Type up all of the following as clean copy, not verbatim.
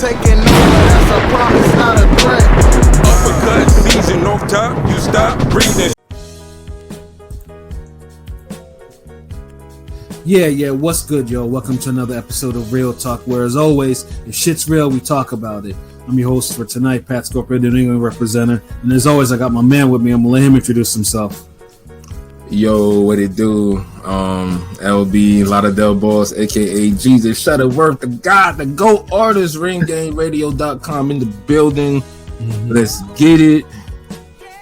taking over, that's a promise, not a threat. Uppercut season off top, you stop breathing. Yeah, what's good, yo? Welcome to another episode of Real Talk, where as always, if shit's real, we talk about it. I'm your host for tonight, Pat Scorpio, the New England representative. And as always, I got my man with me. I'm gonna let him introduce himself. Yo, what it do? LB, Lauderdale Boss, aka Jesus Shutterworth, the God, the GOAT artist, ringgameradio.com in the building. Let's get it.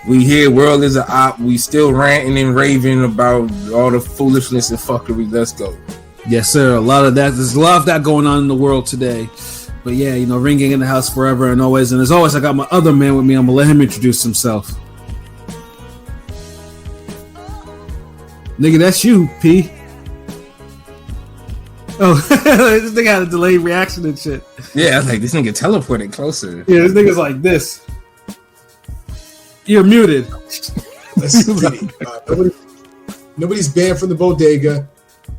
We here, world is a op. We still ranting and raving about all the foolishness and fuckery. Let's go. Yes, sir. There's a lot of that going on in the world today. But yeah, you know, Ring Gang in the house forever and always. And as always, I got my other man with me. I'm gonna let him introduce himself. Nigga, that's you, P. Oh, this nigga had a delayed reaction and shit. Yeah, I was like, this nigga teleported closer. Yeah, this nigga's like this. You're muted. Let's see. Nobody's banned from the bodega,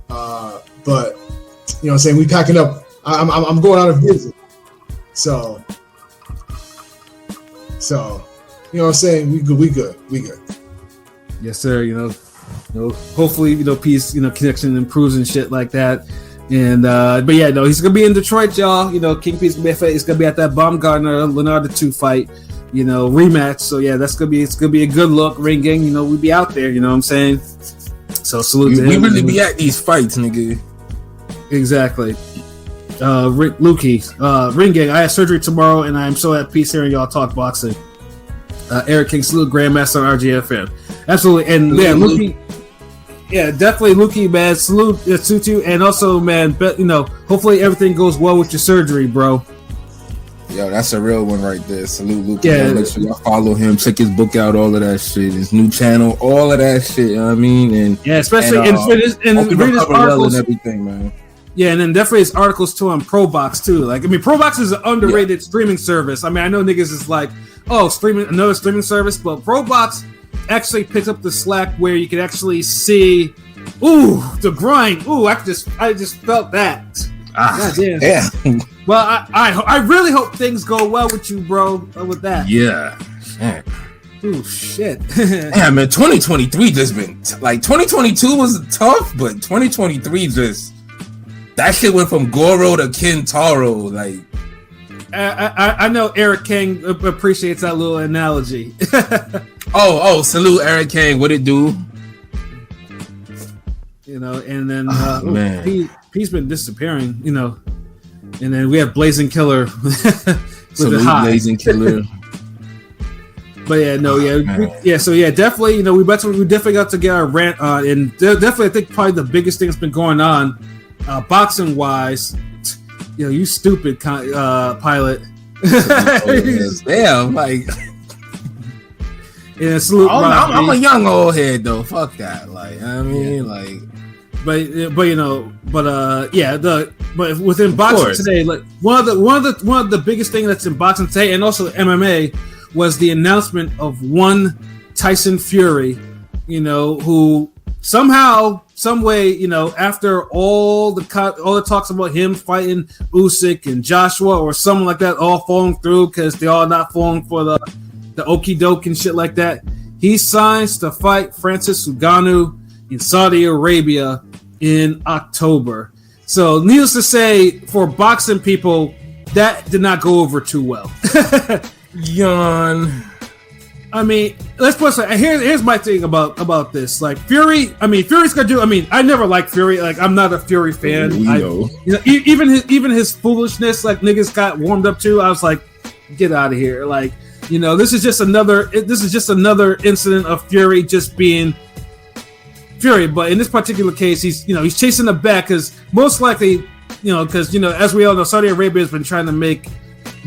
but you know what I'm saying, we packing up. I'm going on a visit, so you know what I'm saying, we good. Yes, sir. You know, hopefully, you know, peace, you know, connection improves and shit like that. And but yeah, no, he's gonna be in Detroit, y'all. You know, King P's gonna be he's gonna be at that Baumgartner Leonardo 2 fight, you know, rematch. So yeah, it's gonna be a good look. Ring Gang, you know, we be out there. You know what I'm saying? So salute to him. We really be at these fights, nigga. Exactly. Lukey, Ring Gang, I have surgery tomorrow, and I'm so at peace hearing y'all talk boxing. Eric King, salute Grandmaster on RGFM. Absolutely, and yeah, Lukey. Yeah, definitely, Lukey, man. Salute you, and also, man, you know, hopefully everything goes well with your surgery, bro. Yo, that's a real one right there. Salute, Lukey. Yeah, make sure y'all follow him, check his book out, all of that shit, his new channel, all of that shit. You know what I mean? And yeah, especially and read his articles and everything, man. Yeah, and then definitely his articles too on ProBox too. Like, I mean, ProBox is an underrated streaming service. I mean, I know niggas is like, oh, another streaming service, but ProBox actually picked up the slack where you can actually see, the grind. I just felt that. God damn. Yeah. Well, I really hope things go well with you, bro. With that. Yeah. Shit. Oh shit. Yeah, man. 2023 just been like 2022 was tough, but 2023 just that shit went from Goro to Kintaro. Like, I know Eric King appreciates that little analogy. oh, salute Eric King. What it do? You know, and then P's been disappearing. You know, and then we have Blazing Killer. Salute Blazing Killer. But yeah, no, yeah, so yeah, definitely. You know, we definitely got to get our rant on, and definitely, I think probably the biggest thing that's been going on, boxing wise. You know, you stupid pilot. Damn, like. Yeah, salute. I'm a young old head though. Fuck that. Like, I mean, like. But within boxing today, like one of the biggest thing that's in boxing today, and also MMA, was the announcement of one Tyson Fury. You know, who somehow, some way, you know, after all the talks about him fighting Usyk and Joshua or someone like that, all falling through because they all not falling for the okie doke and shit like that, he signs to fight Francis Ngannou in Saudi Arabia in October. So, needless to say, for boxing people, that did not go over too well. Yawn. I mean, let's put it. Here's my thing about this. Like, Fury's gonna do. I mean, I never liked Fury. Like, I'm not a Fury fan. You know, even his foolishness, like niggas got warmed up to. I was like, get out of here. Like, you know, this is just another incident of Fury just being Fury. But in this particular case, he's chasing the back because most likely, because as we all know, Saudi Arabia has been trying to make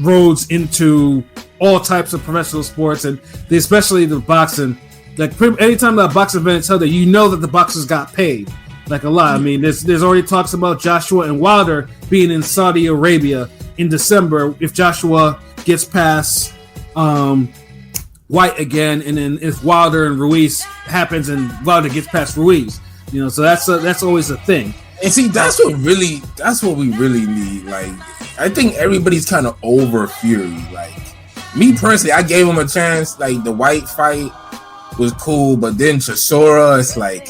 roads into all types of professional sports, and especially the boxing. Like, anytime that boxing event is held there, you know that the boxers got paid, like a lot. I mean, there's already talks about Joshua and Wilder being in Saudi Arabia in December if Joshua gets past White again, and then if Wilder and Ruiz happens and Wilder gets past Ruiz, so that's always a thing. And see, that's what we really need. Like, I think everybody's kind of over Fury. Like me personally, I gave him a chance. Like the White fight was cool, but then Chisora, it's like,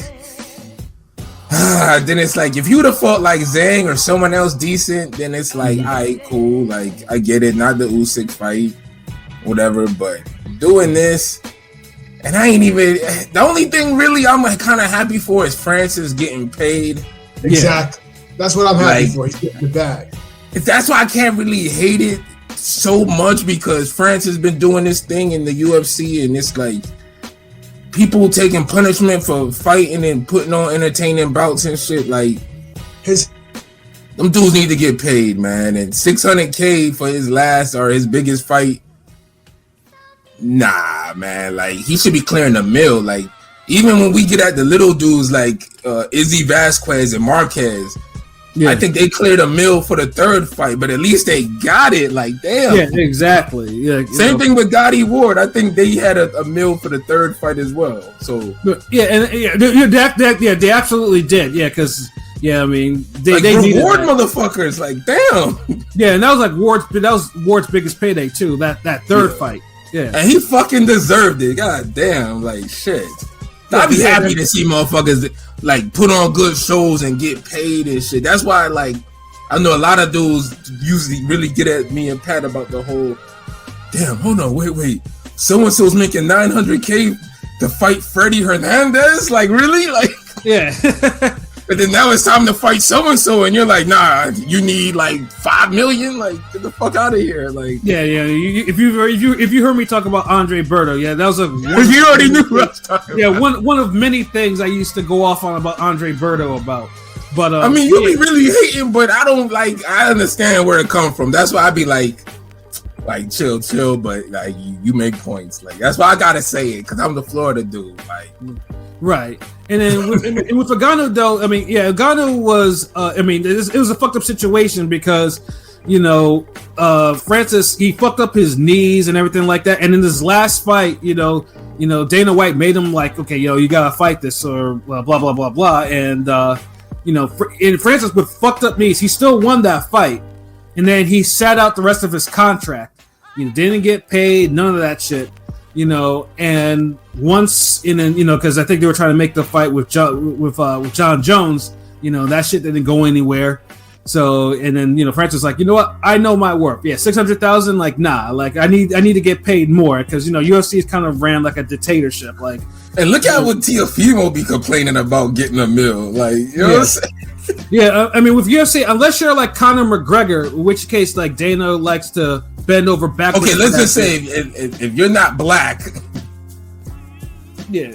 then it's like if you would have fought like Zhang or someone else decent, then it's like, all right, cool. Like I get it, not the Usyk fight, whatever. But doing this, and I ain't even. The only thing really I'm like kind of happy for is Francis getting paid. Exactly. That's what I'm happy Like, for. He's getting the bag. That's why I can't really hate it so much, because Francis has been doing this thing in the UFC, and it's like people taking punishment for fighting and putting on entertaining bouts and shit. Like them dudes need to get paid, man. And $600K for his last or his biggest fight, nah, man. Like he should be clearing the mill. Like even when we get at the little dudes like Izzy Vasquez and Marquez, I think they cleared a mill for the third fight, but at least they got it. Like, damn. Yeah, exactly. Yeah. Same thing with Gotti Ward. I think they had a mill for the third fight as well. So they absolutely did. Yeah, because I mean, they reward motherfuckers. Like, damn. Yeah, and that was Ward's biggest payday too. That third fight. Yeah, and he fucking deserved it. God damn, like shit. I'd be happy to see motherfuckers like put on good shows and get paid and shit. That's why, like, I know a lot of dudes usually really get at me and Pat about the whole. Damn, hold on, wait. So and so's making $900K to fight Freddie Hernandez. Like, really? Like, yeah. But then now it's time to fight so and so, and you're like, nah, you need like $5 million. Like, get the fuck out of here. Like, yeah. If you heard me talk about Andre Berto, that was you already knew what I was talking about. one of many things I used to go off on about Andre Berto about. But I mean, you be really hating, but I don't like. I understand where it comes from. That's why I be like chill, but like you make points. Like that's why I gotta say it because I'm the Florida dude. Like. Right, and then with Ngannou though, I mean, Ngannou was, it was a fucked up situation because, Francis, he fucked up his knees and everything like that, and in this last fight, Dana White made him like, okay, you gotta fight this or blah blah blah blah, and and Francis with fucked up knees, he still won that fight, and then he sat out the rest of his contract, didn't get paid, none of that shit. And once because I think they were trying to make the fight with John Jones, that shit didn't go anywhere. So and then Francis was like, you know what, I know my worth. Yeah, 600,000. Like nah, like I need to get paid more because UFC is kind of ran like a dictatorship. Like, and look at what Teofimo be complaining about getting a mill. Like what I'm saying. Yeah, I mean with UFC, unless you're like Conor McGregor, in which case like Dana likes to bend over backwards. Okay, let's just say if you're not black. Yeah,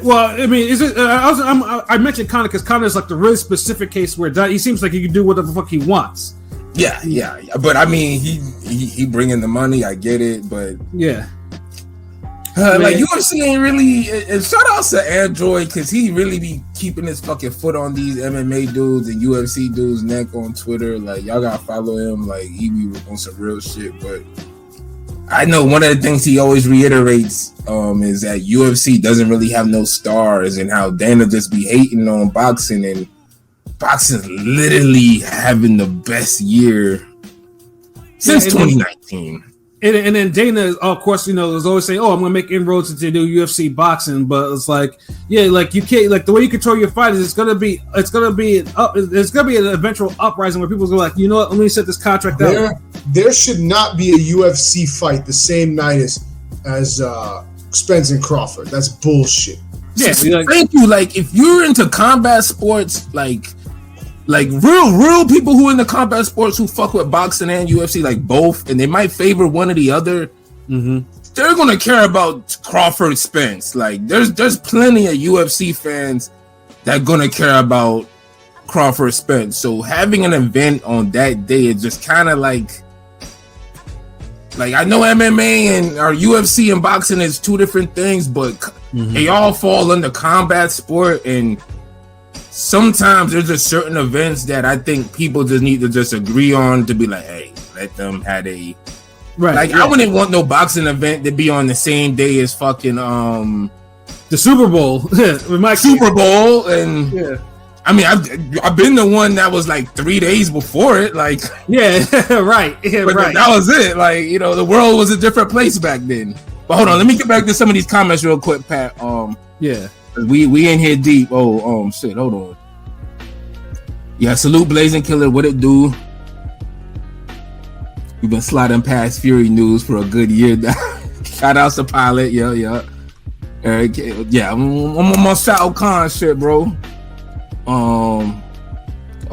Well, I mean, is it? I mentioned Conor because Conor is like the really specific case where he seems like he can do whatever the fuck he wants. Yeah. But I mean, he bringing the money. I get it, but yeah. Like UFC ain't really. And shout out to Android because he really be keeping his fucking foot on these MMA dudes and UFC dudes' neck on Twitter. Like y'all gotta follow him. Like he be on some real shit. But I know one of the things he always reiterates is that UFC doesn't really have no stars and how Dana just be hating on boxing, and boxing's literally having the best year since 2019. And then Dana, of course, is always saying, "Oh, I'm gonna make inroads into new UFC boxing," but it's like, like you can't, like the way you control your fighters, it's gonna be an eventual uprising where people go like, you know what, let me set this contract out. There should not be a UFC fight the same night as Spence and Crawford. That's bullshit. Yeah, thank you. Like if you're into combat sports, like real people who in the combat sports who fuck with boxing and UFC, like both, and they might favor one or the other. Mm-hmm. They're gonna care about Crawford Spence. Like there's plenty of UFC fans that gonna care about Crawford Spence. So having an event on that day is just kind of like I know MMA and our UFC and boxing is two different things, but they all fall under combat sport, and sometimes there's just certain events that I think people just need to just agree on to be like, hey, let them have a right. Like I wouldn't want no boxing event to be on the same day as fucking the Super Bowl. Super Bowl and I mean, I've been the one that was like 3 days before it, like yeah, right, yeah, right. That was it. Like, you know, the world was a different place back then. But hold on, let me get back to some of these comments real quick, Pat. Yeah, we in here deep. Oh, shit, hold on. Yeah, salute Blazing Killer. What it do? We've been sliding past Fury news for a good year now. Shout out to Pilot. Yeah. Yeah, I'm on my Shao Kahn shit, bro.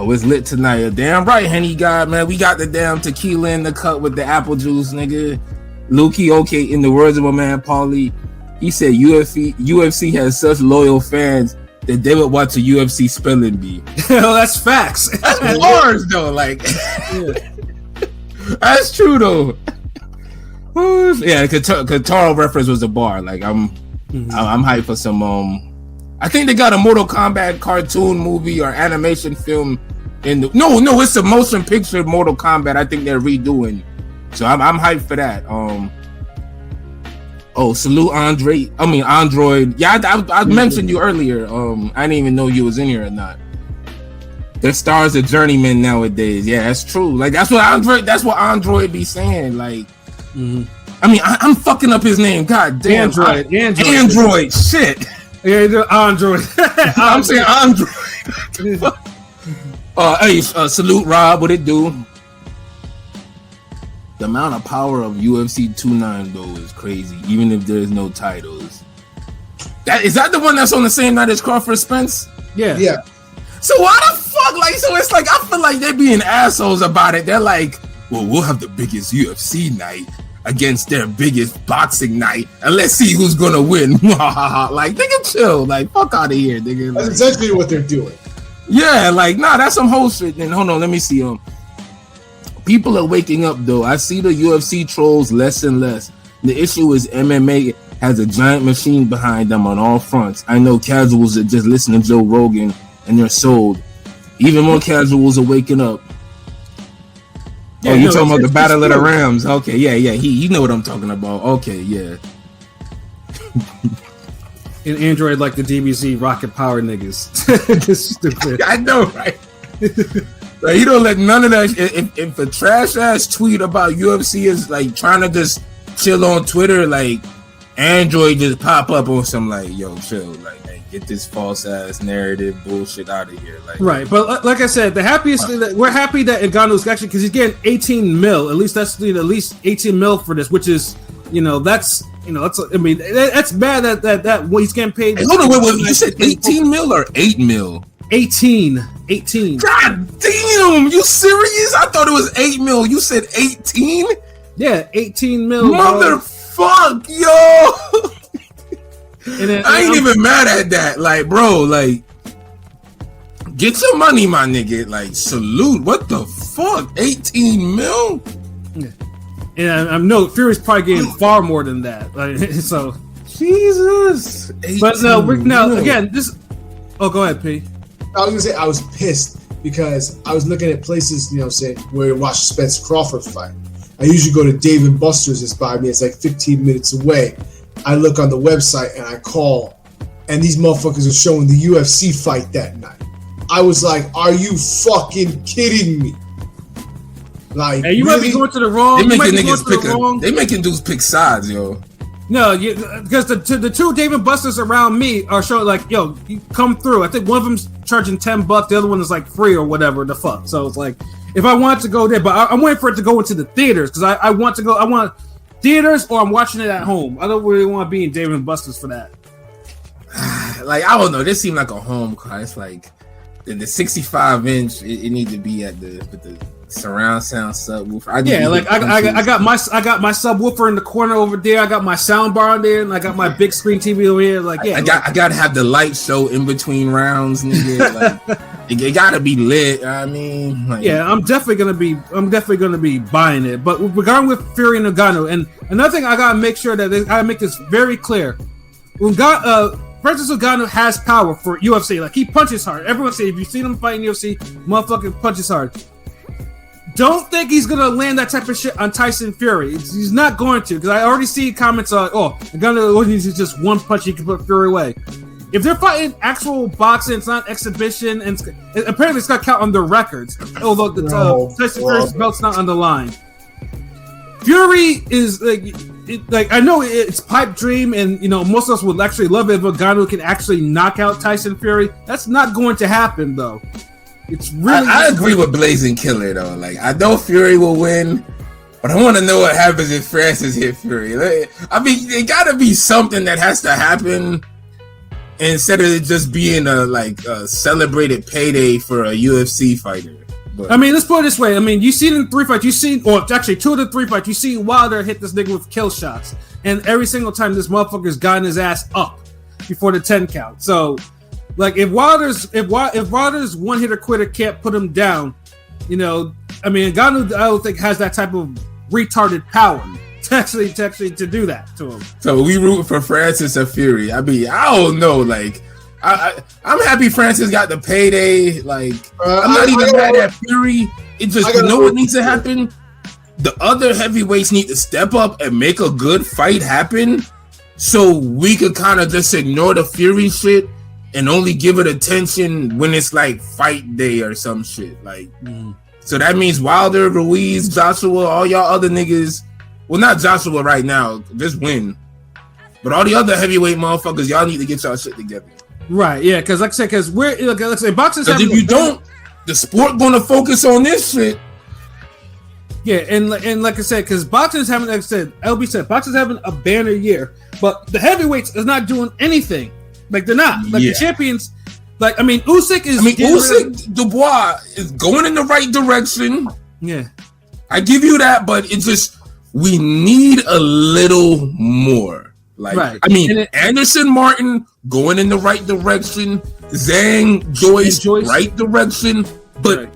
It's lit tonight. Damn right, Henny God, man. We got the damn tequila in the cup with the apple juice, nigga. Luki, okay, in the words of my man Paulie, he said UFC has such loyal fans that they would watch a UFC spelling bee. Well, that's facts. That's bars though, like that's true though. Yeah, Katara reference was a bar. Like I'm hyped for some. I think they got a Mortal Kombat cartoon movie or animation film in the. No, it's a motion picture Mortal Kombat. I think they're redoing. So I'm hyped for that. Salute Android. Yeah, I mentioned you earlier. I didn't even know you was in here or not. The stars are journeymen nowadays. Yeah, that's true. Like that's what Android be saying. Like, I mean, I'm fucking up his name. God damn. Android. Shit. Yeah, Android. I'm saying Android. Salute Rob. What it do? The amount of power of UFC 29 though is crazy, even if there's no titles. Is that the one that's on the same night as Crawford Spence? Yeah. So why the fuck? Like, so it's like I feel like they're being assholes about it. They're like, well, we'll have the biggest UFC night against their biggest boxing night, and let's see who's gonna win. Like, nigga, chill. Like, fuck out of here, nigga. That's essentially what they're doing. Yeah, like, nah, that's some whole shit. Then hold on, let me see. People are waking up though. I see the UFC trolls less and less. The issue is MMA has a giant machine behind them on all fronts. I know casuals that just listen to Joe Rogan and they're sold. Even more casuals are waking up. Yeah, you're talking about the Battle of the Rams. Okay, yeah. You know what I'm talking about. Okay, yeah. In Android, like the DBZ rocket power niggas. Stupid. I know, right? Like, you don't let none of that. If a trash ass tweet about UFC is like trying to just chill on Twitter, like Android just pop up on some like, yo, chill, like, man, get this false ass narrative bullshit out of here, like. Right, but like I said, the happiest thing that we're happy that Ngannou's actually, because he's getting 18 mil. At least that's at least 18 mil for this, which is that's I mean that's bad that he's getting paid. Hey, hold on, wait, you said 18 mil or 8 mil? 18. God damn, you serious? I thought it was 8 mil. You said 18? Yeah, 18 mil. Motherfuck, yo. I ain't even mad at that. Like, bro, like, get your money, my nigga. Like, salute. What the fuck? 18 mil? Yeah. And I know Fury's probably getting far more than that. Like, so, Jesus. But now again, this. Oh, go ahead, P. I was gonna say I was pissed because I was looking at places, where to watch Spence Crawford fight. I usually go to Dave & Buster's. It's by me. It's like 15 minutes away. I look on the website and I call, and these motherfuckers are showing the UFC fight that night. I was like, "Are you fucking kidding me?" Like, hey, you might be going to the wrong. They making niggas pick. They making dudes pick sides, yo. No, because the two Dave & Buster's around me are showing like, yo, you come through. I think one of them's charging $10, the other one is like free or whatever the fuck. So it's like, if I want to go there, but I'm waiting for it to go into the theaters because I want to go. I want theaters or I'm watching it at home. I don't really want to be in Dave & Buster's for that. Like, I don't know. This seemed like a home car. It's like the 65 inch. It needs to be with the surround sound subwoofer. I got my subwoofer in the corner over there. I got my sound bar on there, and I got my big screen TV over here. Like, yeah, I gotta have the light show in between rounds, nigga. Like, it gotta be lit. I mean, like, yeah, I'm definitely gonna be buying it. But regarding with Fury and Ngannou, and another thing, I gotta make sure that I gotta make this very clear. Francis Ngannou has power for UFC. Like, he punches hard. Everyone say if you've seen him fight in UFC, motherfucking punches hard. Don't think he's gonna land that type of shit on Tyson Fury. He's not going to, because I already see comments on, Ngannou needs just one punch, he can put Fury away. if they're fighting actual boxing, it's not exhibition, and apparently it's got to count on their records. Although the Tyson Fury's belt's not on the line. Fury is like I know it's pipe dream, and most of us would actually love it if Ngannou can actually knock out Tyson Fury. That's not going to happen though. It's really. I agree with Blazing Killer though. Like I know Fury will win, but I want to know what happens if Francis hit Fury. I mean, it got to be something that has to happen instead of it just being a celebrated payday for a UFC fighter. But, I mean, let's put it this way. I mean, you've seen in 3 fights, or actually 2 of the 3 fights, you see Wilder hit this nigga with kill shots. And every single time this motherfucker's gotten his ass up before the 10 count. So, like, if Wilder's one-hitter quitter can't put him down, I mean, Ngannou, I don't think has that type of retarded power to actually to do that to him. So we root for Francis or Fury. I mean, I don't know, like... I'm happy Francis got the payday. Like, I'm not even mad at Fury. It just, what needs to happen? The other heavyweights need to step up and make a good fight happen so we could kind of just ignore the Fury shit and only give it attention when it's like fight day or some shit. Like, so that means Wilder, Ruiz, Joshua, all y'all other niggas. Well, not Joshua right now. Just win. But all the other heavyweight motherfuckers, y'all need to get y'all shit together. Right, yeah, because like I said, boxing's having if you don't, the sport gonna focus on this shit. Yeah, and like I said, because boxing's having, like I said, LB said, boxing's having a banner year, but the heavyweights is not doing anything. Like they're not. Like the champions. Like I mean, Usyk is. Usyk Dubois is going in the right direction. Yeah, I give you that, but it's just we need a little more. Like, right. I mean, Anderson Martin going in the right direction, Zhang Joyce right direction, but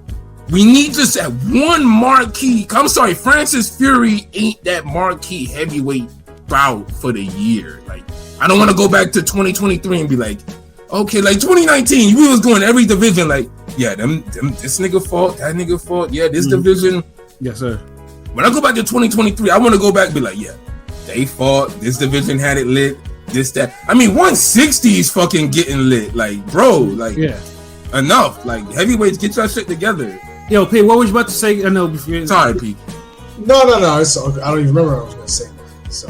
we need just that one marquee. I'm sorry, Francis Fury ain't that marquee heavyweight bout for the year. Like, I don't want to go back to 2023 and be like, okay, like 2019, we was going every division. Like, yeah, them this nigga fought, that nigga fought, yeah, this division. Yes, sir. When I go back to 2023, I want to go back and be like, yeah. They fought. This division had it lit. This, that. I mean, 160 is fucking getting lit. Like, bro, like, enough. Like, heavyweights, get your shit together. Yo, P, what was you about to say? I know. Sorry, P. No. It's, I don't even remember what I was going to say. So.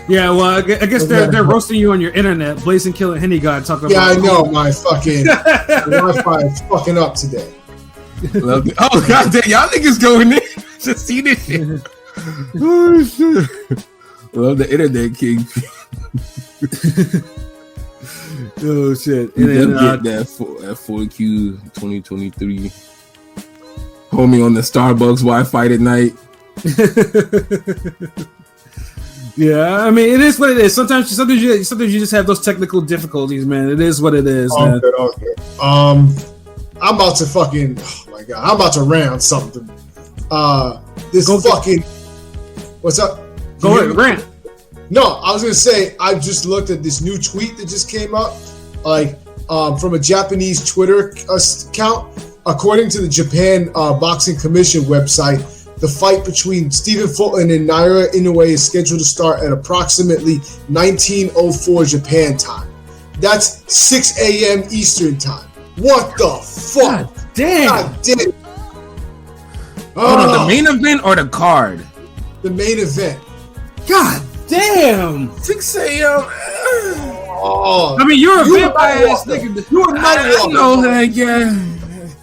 Yeah, well, I guess they're roasting you on your internet. Blazing Killer Henny God talking about. Yeah, I know. My fucking Wi-Fi is fucking up today. Oh, god damn. Y'all niggas going in to see this shit. Oh, shit. Love the internet, king. Oh shit! And then get that 4Q 2023. Homie on the Starbucks Wi-Fi tonight. Yeah, I mean, it is what it is. Sometimes you just have those technical difficulties, man. It is what it is. Man. Okay. I'm about to fucking. Oh my god! I'm about to rant something. What's up? Go ahead, rant. No, I was gonna say I just looked at this new tweet that just came up, from a Japanese Twitter account. According to the Japan Boxing Commission website, the fight between Stephen Fulton and Naira Inoue is scheduled to start at approximately 19:04 Japan time. That's 6 a.m. Eastern time. What the fuck? God damn. God damn. Hold on, the main event or the card? The main event. God damn. 6 a.m. I mean, you're a vampire ass nigga. You're not. I know that, yeah.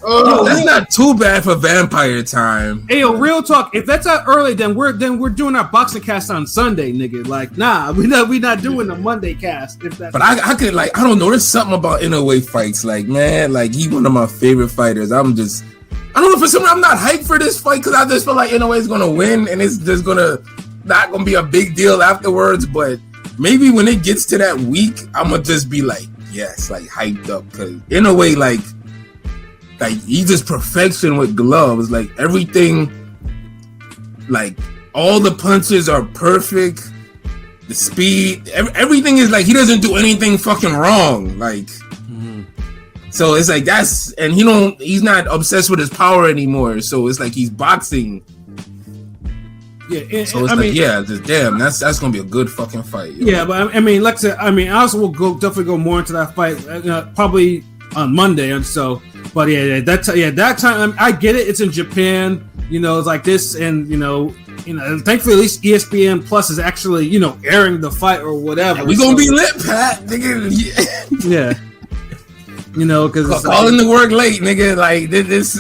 That's not too bad for vampire time. Hey, yo, real talk. If that's out early, then we're doing our boxing cast on Sunday, nigga. Like, nah, we not doing the Monday cast. If that's but I could I don't know. There's something about Inoue fights, like man, like he's one of my favorite fighters. I don't know, for some reason I'm not hyped for this fight because I just feel like Inoue is gonna win and it's just not gonna be a big deal afterwards. But maybe when it gets to that week, I'm gonna just be like, yes, like hyped up because Inoue like he's just perfection with gloves. Like everything, like all the punches are perfect. The speed, everything is like he doesn't do anything fucking wrong. Like, so it's like and he's not obsessed with his power anymore. So it's like he's boxing. Yeah, so it's damn, that's gonna be a good fucking fight. Yo. Yeah, but I mean, like I said, I also will definitely go more into that fight, probably on Monday, and so. But that time I get it. It's in Japan, it's like this, and thankfully at least ESPN Plus is actually airing the fight or whatever. Yeah, we gonna be lit, Pat. Nigga. Yeah. Because calling the work late, nigga. Like this.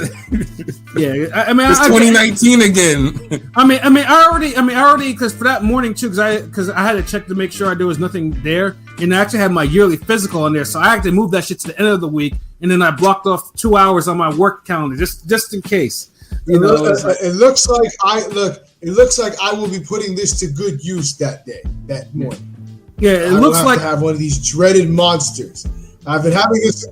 Yeah, I mean, it's 2019 again. I already because for that morning too, because I had to check to make sure there was nothing there, and I actually had my yearly physical on there, so I had to move that shit to the end of the week, and then I blocked off 2 hours on my work calendar just in case. It looks like I will be putting this to good use that morning. Yeah, it looks like to have one of these dreaded monsters. I've been having this.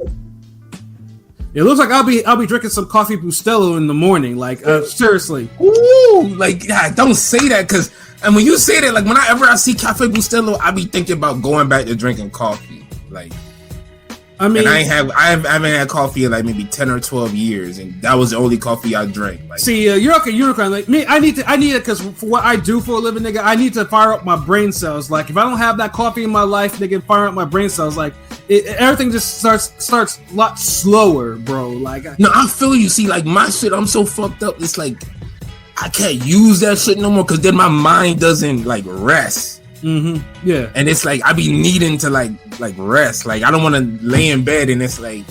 It looks like I'll be drinking some coffee Bustelo in the morning. Like seriously. Ooh, like don't say that because when you say that, like whenever I see Cafe Bustelo, I be thinking about going back to drinking coffee. Like, I mean, and I haven't had coffee in like maybe 10 or 12 years, and that was the only coffee I drank. Like, see, you're okay, unicorn. Like me, I need it because for what I do for a living, nigga, I need to fire up my brain cells. Like if I don't have that coffee in my life, nigga, fire up my brain cells. Like everything just starts a lot slower, bro. Like no, I feel you. See, like my shit, I'm so fucked up. It's like I can't use that shit no more because then my mind doesn't like rest. Mm-hmm. Yeah, and it's like I be needing to like rest. Like I don't want to lay in bed and it's like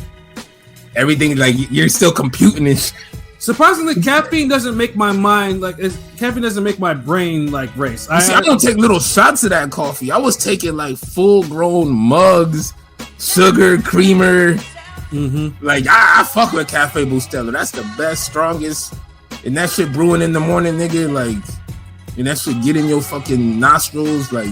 everything like you're still computing and shit. Surprisingly, caffeine doesn't make my mind caffeine doesn't make my brain like race. I don't take little shots of that coffee. I was taking like full grown mugs, sugar, creamer. Mm-hmm. Like I fuck with Cafe Bustelo. That's the best, strongest, and that shit brewing in the morning, nigga. Like. And that shit get in your fucking nostrils, like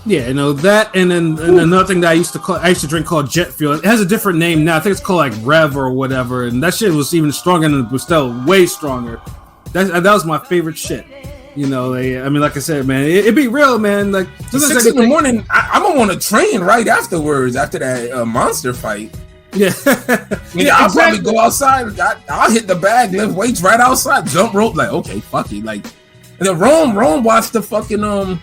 yeah, that, and then another thing that I used to drink called Jet Fuel. It has a different name now. I think it's called like Rev or whatever, and that shit was even stronger than the Bustelo, way stronger. That was my favorite shit. Like I said, man, it be real, man. Like 6 in the morning, I'm gonna want to train right afterwards after that monster fight. Yeah, I'll probably go outside. I'll hit the bag, lift weights right outside, jump rope. Like okay, fuck it, like. And then Rome watched the fucking the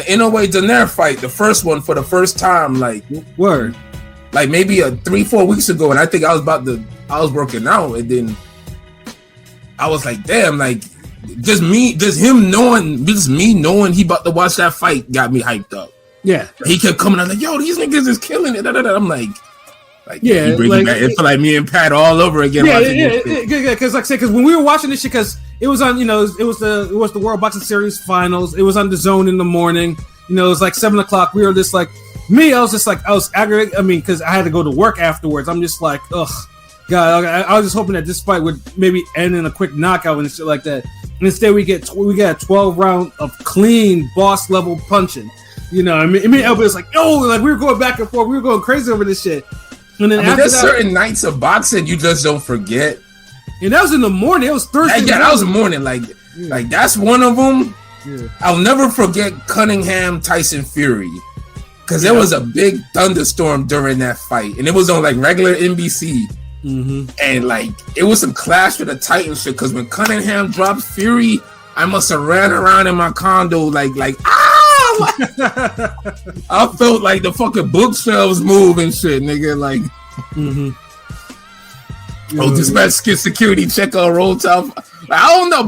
Inoue Daenerys fight, the first one for the first time, like word, like maybe 3-4 weeks ago, and I think I was working out, and then I was like, damn, like me knowing he about to watch that fight got me hyped up. Yeah, he kept coming out like, yo, these niggas is killing it. I'm like. Yeah, it felt like me and Pat all over again. Because like I said, because when we were watching this shit, because it was on, it was the World Boxing Series finals. It was on the Zone in the morning. It was like 7:00. We were just like me. I was aggravated. I mean, because I had to go to work afterwards. I'm just like, ugh, God. I was just hoping that this fight would maybe end in a quick knockout and shit like that. And instead, we get a 12 round of clean boss level punching. Everybody was like, yo, like we were going back and forth. We were going crazy over this shit. And then there's certain nights of boxing you just don't forget. And that was in the morning. It was Thursday. Yeah, that was the morning. Like that's one of them. Yeah. I'll never forget Cunningham Tyson Fury because there was a big thunderstorm during that fight, and it was on like regular NBC. Mm-hmm. And like it was some Clash with the Titans shit. Because when Cunningham dropped Fury, I must have ran around in my condo like I felt like the fucking bookshelves move and shit, nigga. Like, dispatch security check on roll top. I don't know,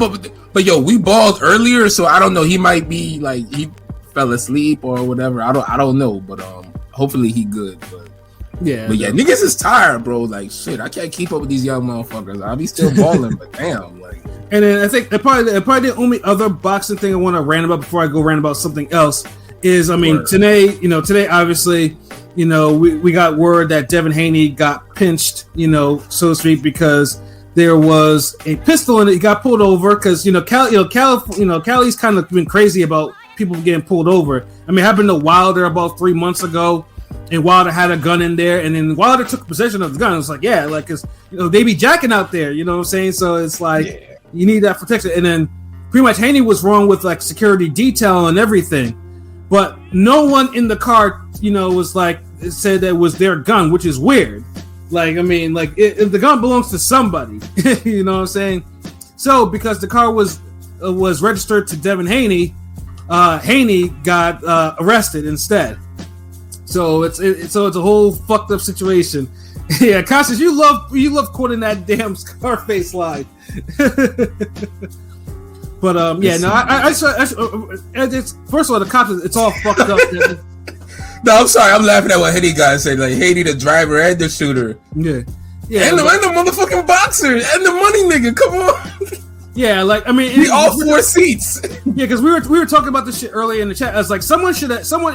but yo, we balled earlier, so I don't know. He might be like he fell asleep or whatever. I don't know, but hopefully he good. But niggas is tired, bro. Like shit, I can't keep up with these young motherfuckers. I'll be still balling, but damn, like. And then I think probably the only other boxing thing I want to rant about before I go rant about something else is, today obviously, we got word that Devin Haney got pinched, so to speak, because there was a pistol in it. He got pulled over because Cali's kind of been crazy about people getting pulled over. I mean, it happened to Wilder about 3 months ago, and Wilder had a gun in there, and then Wilder took possession of the gun. It's like, yeah, like, cause they be jacking out there, you know what I'm saying? So it's like. You need that protection. And then pretty much Haney was wrong with like security detail and everything. But no one in the car, was like, said that it was their gun, which is weird. Like, I mean, like if the gun belongs to somebody, you know what I'm saying? So because the car was was registered to Devin Haney, Haney got arrested instead. So it's a whole fucked up situation. Yeah, Constance, you love quoting that damn Scarface line. But yeah, no, it's first of all the cops. It's all fucked up. No, I'm sorry. I'm laughing at what Haney guy said. Like Haney, the driver and the shooter. Yeah, and the motherfucking boxer and the money nigga. Come on. Yeah, like I mean, we all 4 seats. Yeah, because we were talking about this shit earlier in the chat. I was like, someone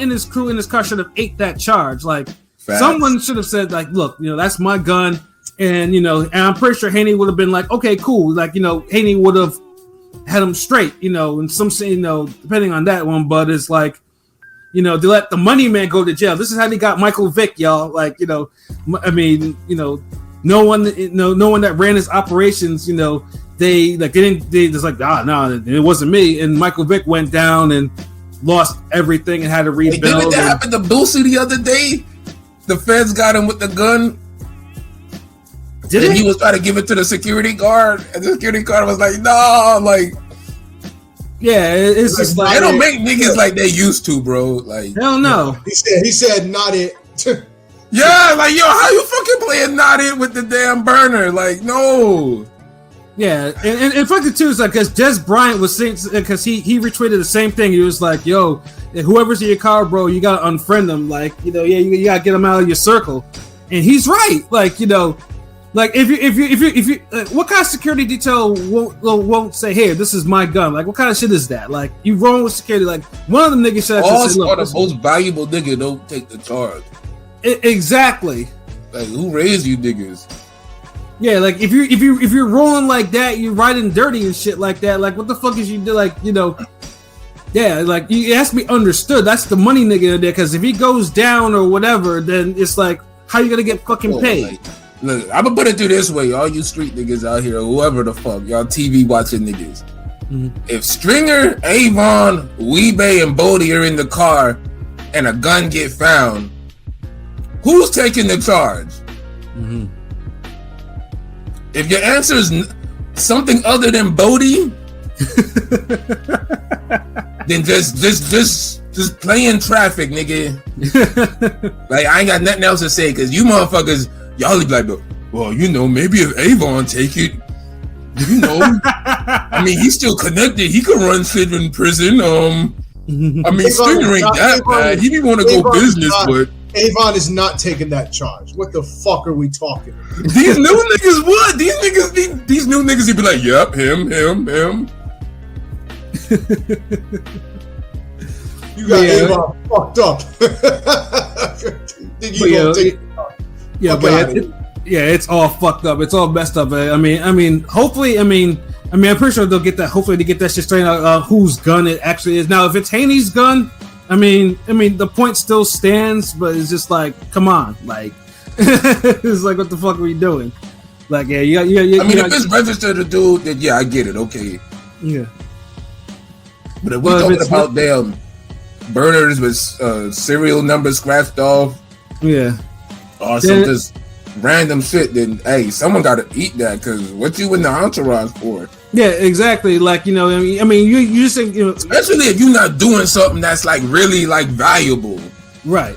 in his crew in this car should have ate that charge. Like, facts. Someone should have said, like, look, that's my gun, and and I'm pretty sure Haney would have been like, okay, cool, like Haney would have had him straight, and some say, depending on that one, but it's like, they let the money man go to jail. This is how they got Michael Vick, y'all. Like, I mean, no one that ran his operations, they just like, no, it wasn't me. And Michael Vick went down and lost everything and had to rebuild. Hey, didn't that happen to Boosie the other day? The feds got him with the gun. He was trying to give it to the security guard, and the security guard was like, "No, like, yeah, it's just like they don't make niggas like they used to, bro. Like, hell no." He said, "Not it." Yeah, like, yo, how you fucking playing not it with the damn burner? Like, no. Yeah, and fucking too is like because Des Bryant was saying, because he retweeted the same thing. He was like, "Yo, whoever's in your car, bro, you gotta unfriend them. Like, you gotta get them out of your circle." And he's right. Like, like if you what kind of security detail won't say, "Hey, this is my gun"? Like, what kind of shit is that? Like, you wrong with security? Like, one of them niggas should have said, "Look, the most valuable nigga don't take the charge." Exactly. Like, who raised you niggas? Yeah, like if you're rolling like that, you're riding dirty and shit like that. Like, what the fuck is you do? Like, yeah, like it has to be understood. That's the money nigga in there. Because if he goes down or whatever, then it's like, how you gonna get fucking paid? Like, look, I'm gonna put it through this way, all you street niggas out here, whoever the fuck, y'all TV watching niggas. Mm-hmm. If Stringer, Avon, Weebay, and Bodie are in the car, and a gun get found, who's taking the charge? Mm-hmm. If your answer is something other than Bodie, then just play in traffic, nigga. Like, I ain't got nothing else to say, because you motherfuckers, y'all be like, well, maybe if Avon take it, I mean, he's still connected. He could run shit in prison. I mean, Stringer ain't that bad. He didn't want to go business, but Avon is not taking that charge. What the fuck are we talking about? These new niggas would. These new niggas, he'd be like, yep, him. You got Avon fucked up. It's all fucked up. It's all messed up. I mean, hopefully, I'm pretty sure they'll get that. Hopefully, they get that shit straightened out. Whose gun it actually is. Now, if it's Haney's gun, I mean, the point still stands, but it's just like, come on, like, it's like, what the fuck are we doing? Like, yeah, I mean, if it's registered to do, then yeah, I get it, okay. Yeah. But if we're talking about damn burners with serial numbers scratched off, yeah, or some just random shit, then hey, someone got to eat that, because what you in the entourage for? Yeah, exactly. Like, I mean, you just think, especially if you're not doing something that's like really like valuable, right?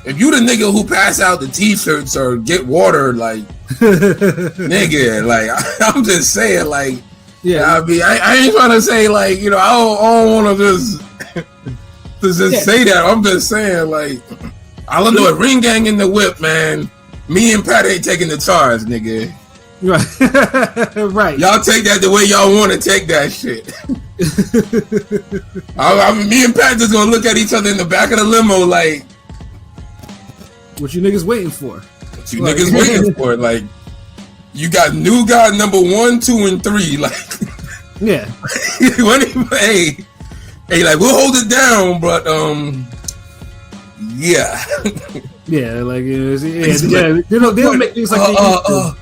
If you the nigga who pass out the t-shirts or get water, like, nigga, like, I'm just saying, like, yeah, I ain't trying to say, like, I don't want to just say that. I'm just saying, like, all I know is ring gang in the whip, man. Me and Pat ain't taking the charge, nigga. Right. Right. Y'all take that the way y'all want to take that shit. Me and Pat just gonna look at each other in the back of the limo like, what you niggas waiting for? What you niggas waiting for? Like, you got new guy number 1, 2, and 3. Like, yeah. Hey, like, we'll hold it down, but yeah. Yeah, like, they don't make things like they used to.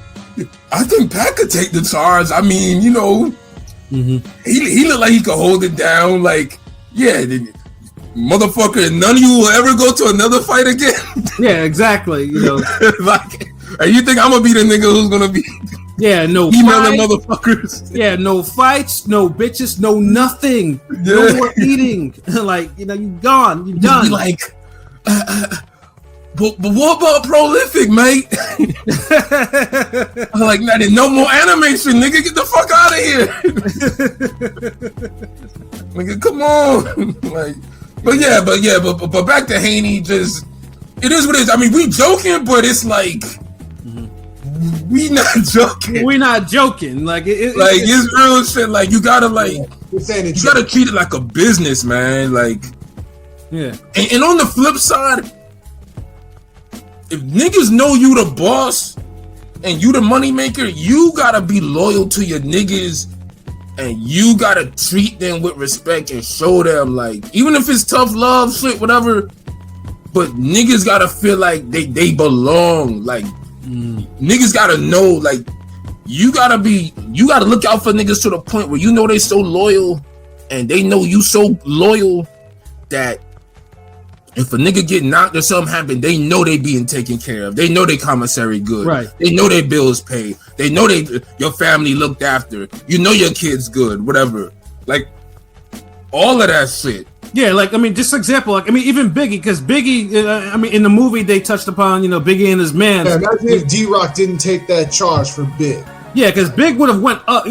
I think Pat could take the charge. I mean, he looked like he could hold it down. Like, yeah, motherfucker, none of you will ever go to another fight again. Yeah, exactly. Like, you think I'm gonna be the nigga who's gonna be Yeah, no emailing fights. motherfuckers. Yeah, no fights, no bitches, no nothing. No more eating. Like, you know, you gone. You done. Be like, but what about prolific, mate? I'm like, no more animation, nigga. Get the fuck out of here. Nigga, come on. Like, but back to Haney. Just, it is what it is. I mean, we joking, but it's like, we not joking. We're not joking. Like, it's real shit. Like, you gotta you gotta treat it like a business, man. Like, yeah. And on the flip side, if niggas know you the boss and you the money maker, you gotta be loyal to your niggas and you gotta treat them with respect and show them, like, even if it's tough love shit, whatever, but niggas gotta feel like they belong. Like, niggas gotta know, like, you gotta look out for niggas to the point where you know they so loyal and they know you so loyal that if a nigga get knocked or something happen, they know they being taken care of. They know they commissary good. Right. They know their bills paid. They know your family looked after. You know your kids good, whatever. Like, all of that shit. Yeah, like, I mean, just example, like, I mean, even Biggie, because Biggie, I mean, in the movie, they touched upon, you know, Biggie and his man. Yeah, imagine if D-Rock didn't take that charge for Big. Yeah, because Big would have went up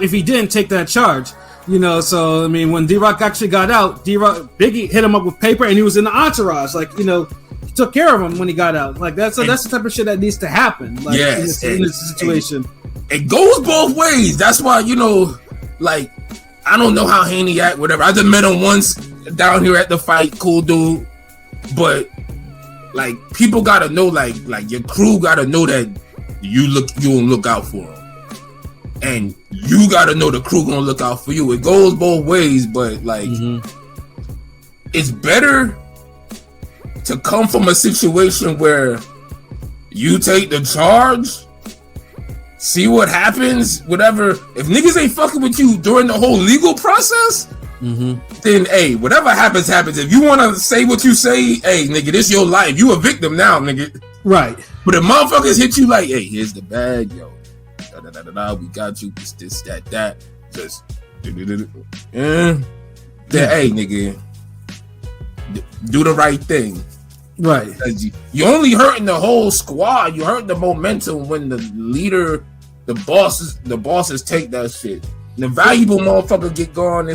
if he didn't take that charge. You know, so, I mean, when D-Rock actually got out, Biggie hit him up with paper, and he was in the entourage. Like, you know, he took care of him when he got out. Like, that's the type of shit that needs to happen. Like, yes, in this situation. It goes both ways. That's why, you know, like, I don't know how Haney act, whatever. I just met him once down here at the fight, cool dude. But, like, people gotta know, like your crew gotta know that you don't look out for them. And you gotta know the crew gonna look out for you. It goes both ways, but like, it's better to come from a situation where you take the charge, see what happens, whatever. If niggas ain't fucking with you during the whole legal process, then hey, whatever happens. If you wanna say what you say, hey, nigga, this your life. You a victim now, nigga. Right. But if motherfuckers hit you like, hey, here's the bag, yo. We got you, this, that. Just, then, hey, nigga, do the right thing. Right. You only hurting the whole squad. You hurting the momentum when the leader, the bosses take that shit. The valuable motherfucker get gone.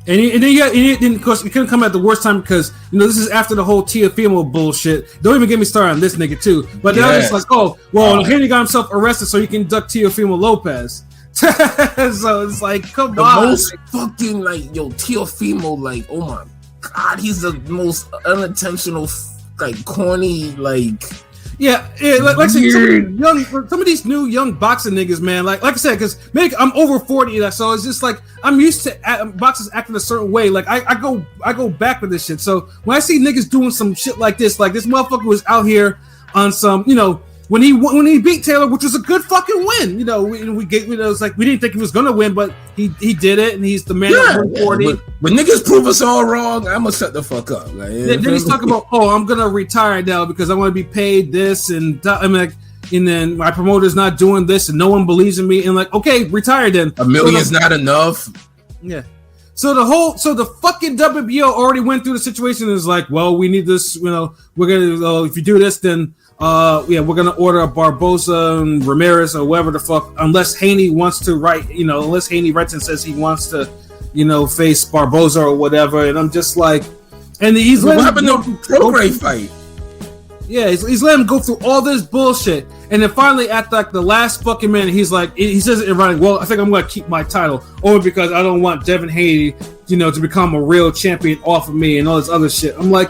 And then, of course, it couldn't come at the worst time because, you know, this is after the whole Teofimo bullshit. Don't even get me started on this nigga, too. But then I was like, oh, well, Haney got himself arrested so he can duck Teofimo Lopez. So it's like, come on. The most fucking, like, Teofimo, like, oh my God, he's the most unintentional, like, corny, like... Yeah, like I said, some of these new young boxing niggas, man. Like I said, because I'm over 40, so it's just like I'm used to boxers acting a certain way. Like I go back with this shit. So when I see niggas doing some shit like this motherfucker was out here on some, you know, when he beat Taylor, which was a good fucking win. You know, it's like we didn't think he was gonna win, but he did it, and he's the man at 140. When niggas prove us all wrong, I'm gonna shut the fuck up. Like, then he's talking about, I'm gonna retire now because I want to be paid this, and I'm like, and then my promoter's not doing this, and no one believes in me, and like, okay, retire then. $1 million's not enough. Yeah. So the fucking WBO already went through the situation and is like, well, we need this, you know, we're gonna if you do this, then we're gonna order a Barboza and Ramirez or whatever the fuck, unless Haney wants to write, you know, unless Haney writes and says he wants to, you know, face Barboza or whatever. And I'm just like, and he's what happened to the Prograde fight? Yeah, he's letting him go through all this bullshit, and then finally at like the last fucking minute, he's like, he says it in writing, well, I think I'm gonna keep my title, only because I don't want Devin Haney, you know, to become a real champion off of me and all this other shit. I'm like,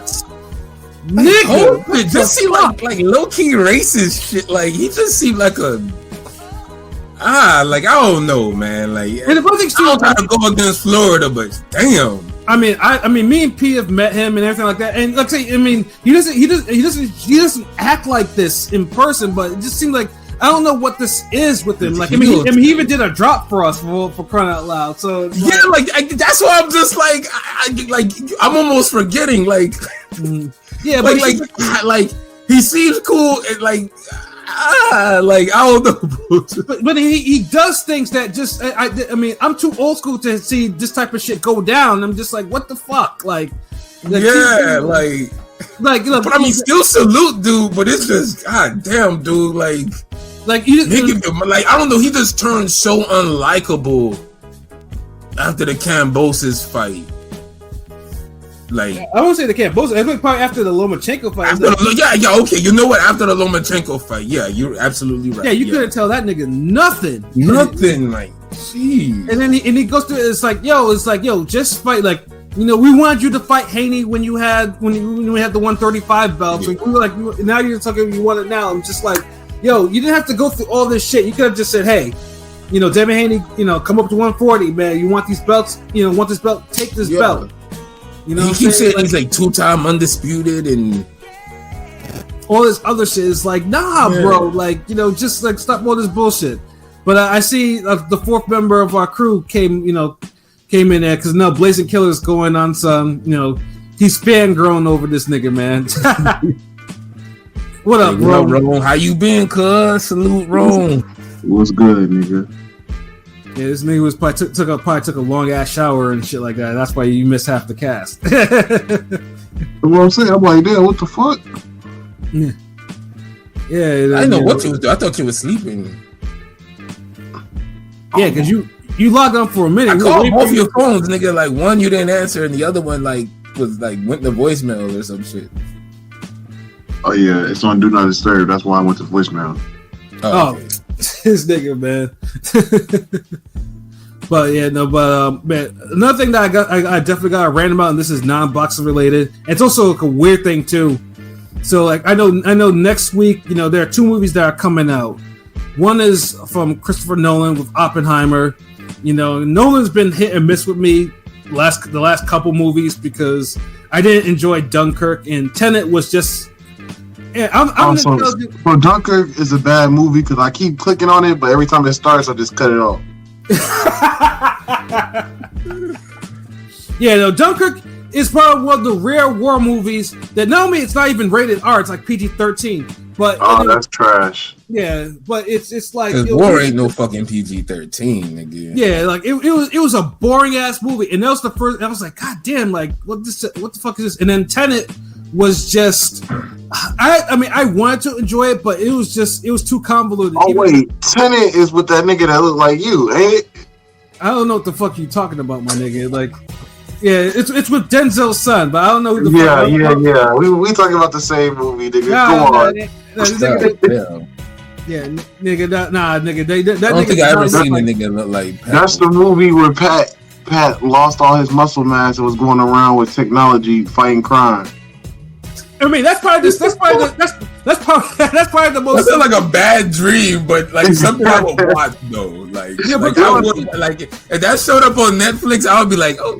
nigga, it just seemed like low key racist shit. Like he just seemed like I don't know, man. Like, and the thing I don't try to go against Florida, but damn. I mean, me and P have met him and everything like that, and like I say, I mean, he doesn't act like this in person, but it just seems like I don't know what this is with him. Like, I mean, he even did a drop for us for crying out loud. So that's why I'm just like, I'm almost forgetting. Like, yeah, but like he seems cool. And like, like I don't know, but he does things that just I mean I'm too old school to see this type of shit go down. I'm just like, what the fuck, like yeah, like look, but I mean, still salute, dude. But it's just, god damn, dude, like you just, like I don't know, he just turned so unlikable after the Kambosos fight. Like I won't say the Kambosos. I think probably after the Lomachenko fight. Yeah, okay. You know what? After the Lomachenko fight, yeah, you're absolutely right. Yeah, you couldn't tell that nigga nothing. Like, jeez. And then he goes through. It's like, yo, just fight. Like, you know, we wanted you to fight Haney when you had the 135 belt. So we were like, now you're talking, you want it now. I'm just like, yo, you didn't have to go through all this shit. You could have just said, hey, you know, Devin Haney, you know, come up to 140, man. You want these belts? You know, want this belt? Take this belt. You know, he keeps saying he's like 2-time undisputed and all this other shit. Is like, nah, bro. Like, you know, just like stop all this bullshit. But I see the fourth member of our crew came in there because now Blazing Killer's going on some, you know, he's fangirling over this nigga, man. What up, bro? Rome? How you been, cuz? Salute, Rome. What's good, nigga? Yeah, this nigga was probably took a long ass shower and shit like that. That's why you missed half the cast. What I'm saying, I'm like, damn, what the fuck? Yeah, I didn't know what you was doing. I thought you was sleeping. Yeah, because you logged on for a minute. I called both your phones, nigga. Like one you didn't answer, and the other one like was like went to voicemail or some shit. Oh yeah, it's on Do Not Disturb. That's why I went to voicemail. Oh, okay. This nigga, man. But yeah, no, but man, another thing that I definitely got a rant about, and this is non-boxing related. It's also like a weird thing too. So like I know next week, you know, there are 2 movies that are coming out. One is from Christopher Nolan with Oppenheimer. You know, Nolan's been hit and miss with me the last couple movies because I didn't enjoy Dunkirk, and Tenet was just. Yeah, so Dunkirk is a bad movie because I keep clicking on it, but every time it starts, I just cut it off. Yeah, no, Dunkirk is probably one of the rare war movies that not only it's not even rated R, it's like PG-13. But that's trash. Yeah, but it's like war ain't no fucking PG-13, nigga. Yeah, like it was a boring ass movie, and that was the first. I was like, God damn, like what the fuck is this? And then Tenet was just. I mean, I wanted to enjoy it, but it was too convoluted. Oh wait, Tenet is with that nigga that look like you, ain't it? I don't know what the fuck you talking about, my nigga. Like, yeah, it's with Denzel's son, but I don't know who the fuck. Yeah. We talking about the same movie, nigga. Come on. Nigga, nigga. I don't think I ever seen a nigga look like Pat. That's the movie where Pat lost all his muscle mass and was going around with technology fighting crime. I mean, that's probably the most. That's like a bad dream, but like something I would watch though. Like, yeah, like I would like if that showed up on Netflix, I would be like, oh,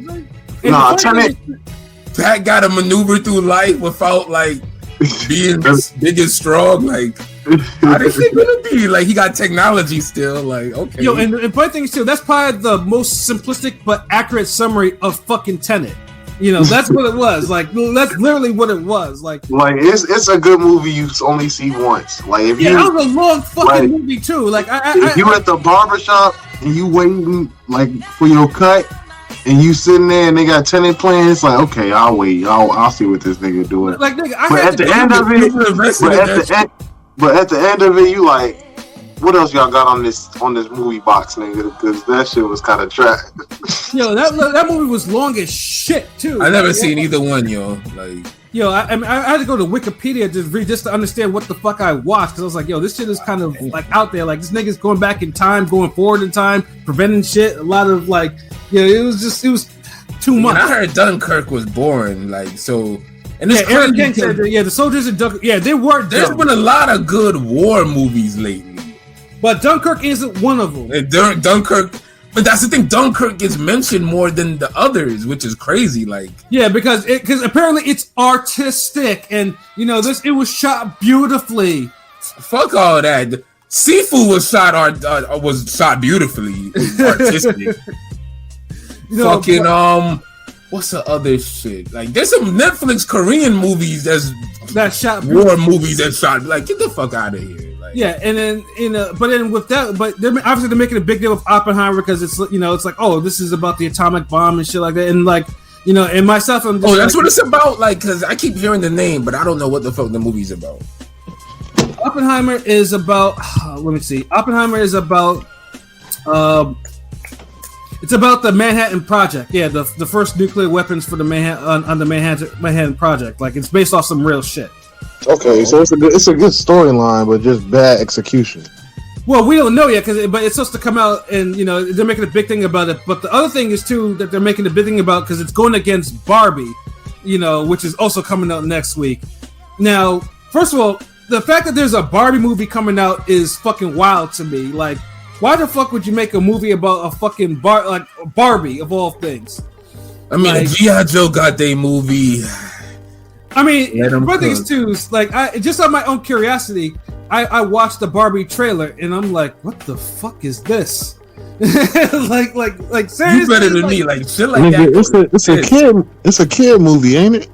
nah, Tenet. Pat got to maneuver through life without like being big and strong. Like, how this thing gonna be? Like, he got technology still. Like, okay. Yo, and funny thing is too, that's probably the most simplistic but accurate summary of fucking Tenet. You know, that's what it was. Like, that's literally what it was. Like it's a good movie you only see once. Like, if that was a long fucking movie too. Like, if you at the barbershop and you waiting like for your cut, and you sitting there and they got Tenet playing, it's like, okay, I'll wait. I'll see what this nigga doing. Like, nigga, but at the end of it, you like, what else y'all got on this movie box, nigga? Because that shit was kind of trash. Yo, that movie was long as shit too. I never seen either one, yo. Like, yo, I had to go to Wikipedia just to understand what the fuck I watched, because I was like, yo, this shit is kind of like out there. Like, this nigga's going back in time, going forward in time, preventing shit. A lot of like, yeah, it was too much. I heard Dunkirk was boring, like so. And it's Aaron King said, the soldiers in Dunkirk, they were. There's been a lot of good war movies lately. But Dunkirk isn't one of them. Dunkirk, but that's the thing. Dunkirk gets mentioned more than the others, which is crazy. Like, yeah, because apparently it's artistic, and you know it was shot beautifully. Fuck all that. Sifu was shot beautifully, artistic. You know, fucking what's the other shit? Like, there's some Netflix Korean movies that shot beautifully. War movies that shot. Like, get the fuck out of here. Like, Yeah, and then but then with that, but obviously they're making a big deal with Oppenheimer because it's it's like, oh, this is about the atomic bomb and shit like that, and like and myself, I'm just that's what it's about. Like, because I keep hearing the name, but I don't know what the fuck the movie's about. Oppenheimer is about. Let me see. Oppenheimer is about. It's about the Manhattan Project. Yeah, the first nuclear weapons for the Manhattan on the Manhattan Project. Like, it's based off some real shit. Okay, so it's a good storyline, but just bad execution. Well, we don't know yet, but it's supposed to come out, and they're making a big thing about it. But the other thing is too that they're making a big thing about because it's going against Barbie, which is also coming out next week. Now, first of all, the fact that there's a Barbie movie coming out is fucking wild to me. Like, why the fuck would you make a movie about a fucking Barbie of all things? I mean, like, G.I. Joe got their movie. I mean, one thing is too, like, I just on my own curiosity, I watched the Barbie trailer and I'm like, what the fuck is this? like seriously, you better than me, like shit like that. It's a kid movie, ain't it?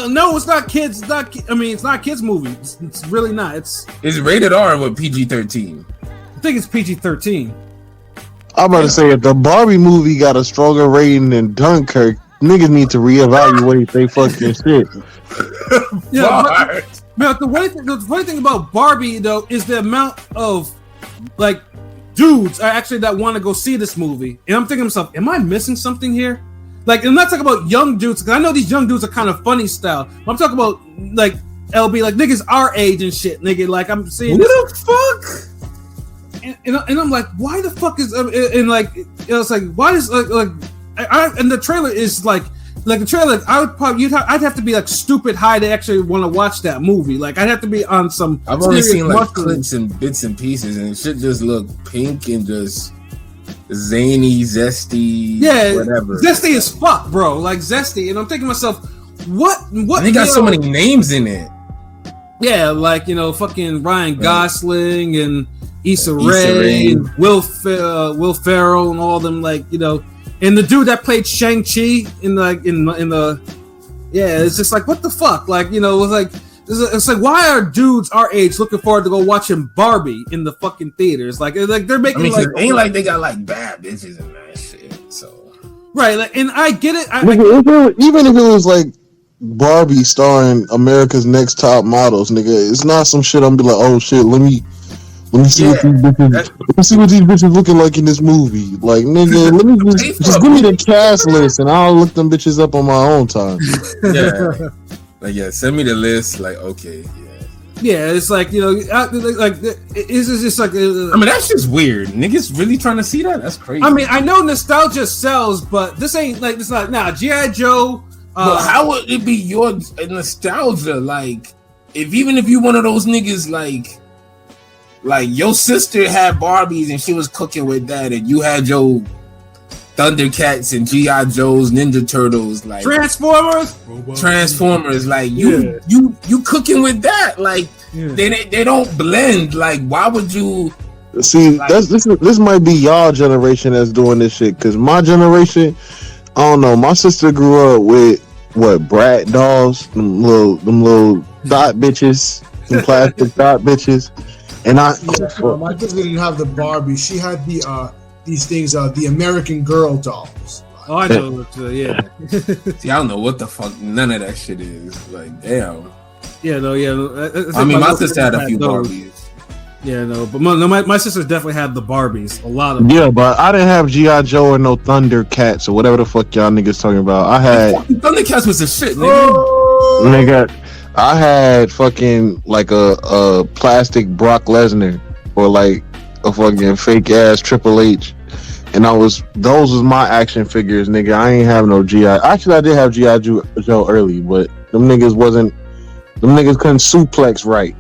No, it's not kids. It's not. I mean, it's not a kids movie. It's really not. It's rated R with PG-13. I think it's PG-13. I'm about to say if the Barbie movie got a stronger rating than Dunkirk, niggas need to reevaluate they fucking shit. Yeah, but the funny thing about Barbie though is the amount of like dudes that want to go see this movie, and I'm thinking to myself, am I missing something here? Like, I'm not talking about young dudes because I know these young dudes are kind of funny style. I'm talking about like LB, like niggas our age and shit, nigga. Like I'm seeing what the fuck. And I'm like, why the fuck is and like it's like why is and the trailer is like the trailer I'd have to be like stupid high to actually want to watch that movie. Like I'd have to be on some. I've only seen like clips and bits and pieces, and shit just look pink and just zany, zesty. Yeah, whatever. Zesty as fuck, bro. Like zesty, and I'm thinking to myself, what? And they got so many names in it. Yeah, like fucking Ryan Gosling and Issa Rae, and Will Ferrell, and all them, like and the dude that played Shang-Chi in the it's just like what the fuck, like it's like why are dudes our age looking forward to go watching Barbie in the fucking theaters? Like they're making. I mean, like, ain't like they got like bad bitches and that shit. So right, like, and I get it. Even if it was like Barbie starring America's Next Top Models, nigga, it's not some shit. I'm be like, oh shit, let me see what these bitches. Let me see what these bitches looking like in this movie. Like, nigga, let me just give me the cast list and I'll look them bitches up on my own time. Yeah, like send me the list. Like, okay, yeah, it's like it's just like. I mean, that's just weird. Niggas really trying to see that? That's crazy. I mean, I know nostalgia sells, but this ain't like it's not. Nah, G.I. Joe. But how would it be your nostalgia? Like, even if you one of those niggas like your sister had Barbies and she was cooking with that, and you had your Thundercats and G.I. Joes, Ninja Turtles, like Transformers, like you cooking with that, like they don't blend. Like, why would you see? Like, this might be y'all generation that's doing this shit, because my generation, I don't know. My sister grew up with Brat dolls, them little dot bitches, them plastic dot bitches. And my sister didn't have the Barbie. She had these things, the American Girl dolls. Oh, I know. Yeah. See, I don't know what the fuck none of that shit is. Like, damn. Yeah, no, yeah. I mean, my sister had a few Barbies. Yeah, no, but my sister definitely had the Barbies. A lot of them. Yeah, but I didn't have G.I. Joe or no Thundercats or whatever the fuck y'all niggas talking about. I had Thundercats was the shit, nigga. Nigga, I had fucking like a plastic Brock Lesnar or like a fucking fake ass Triple H, and those was my action figures, nigga. I ain't have no G.I. Actually, I did have G.I. Joe early, but them niggas couldn't suplex right.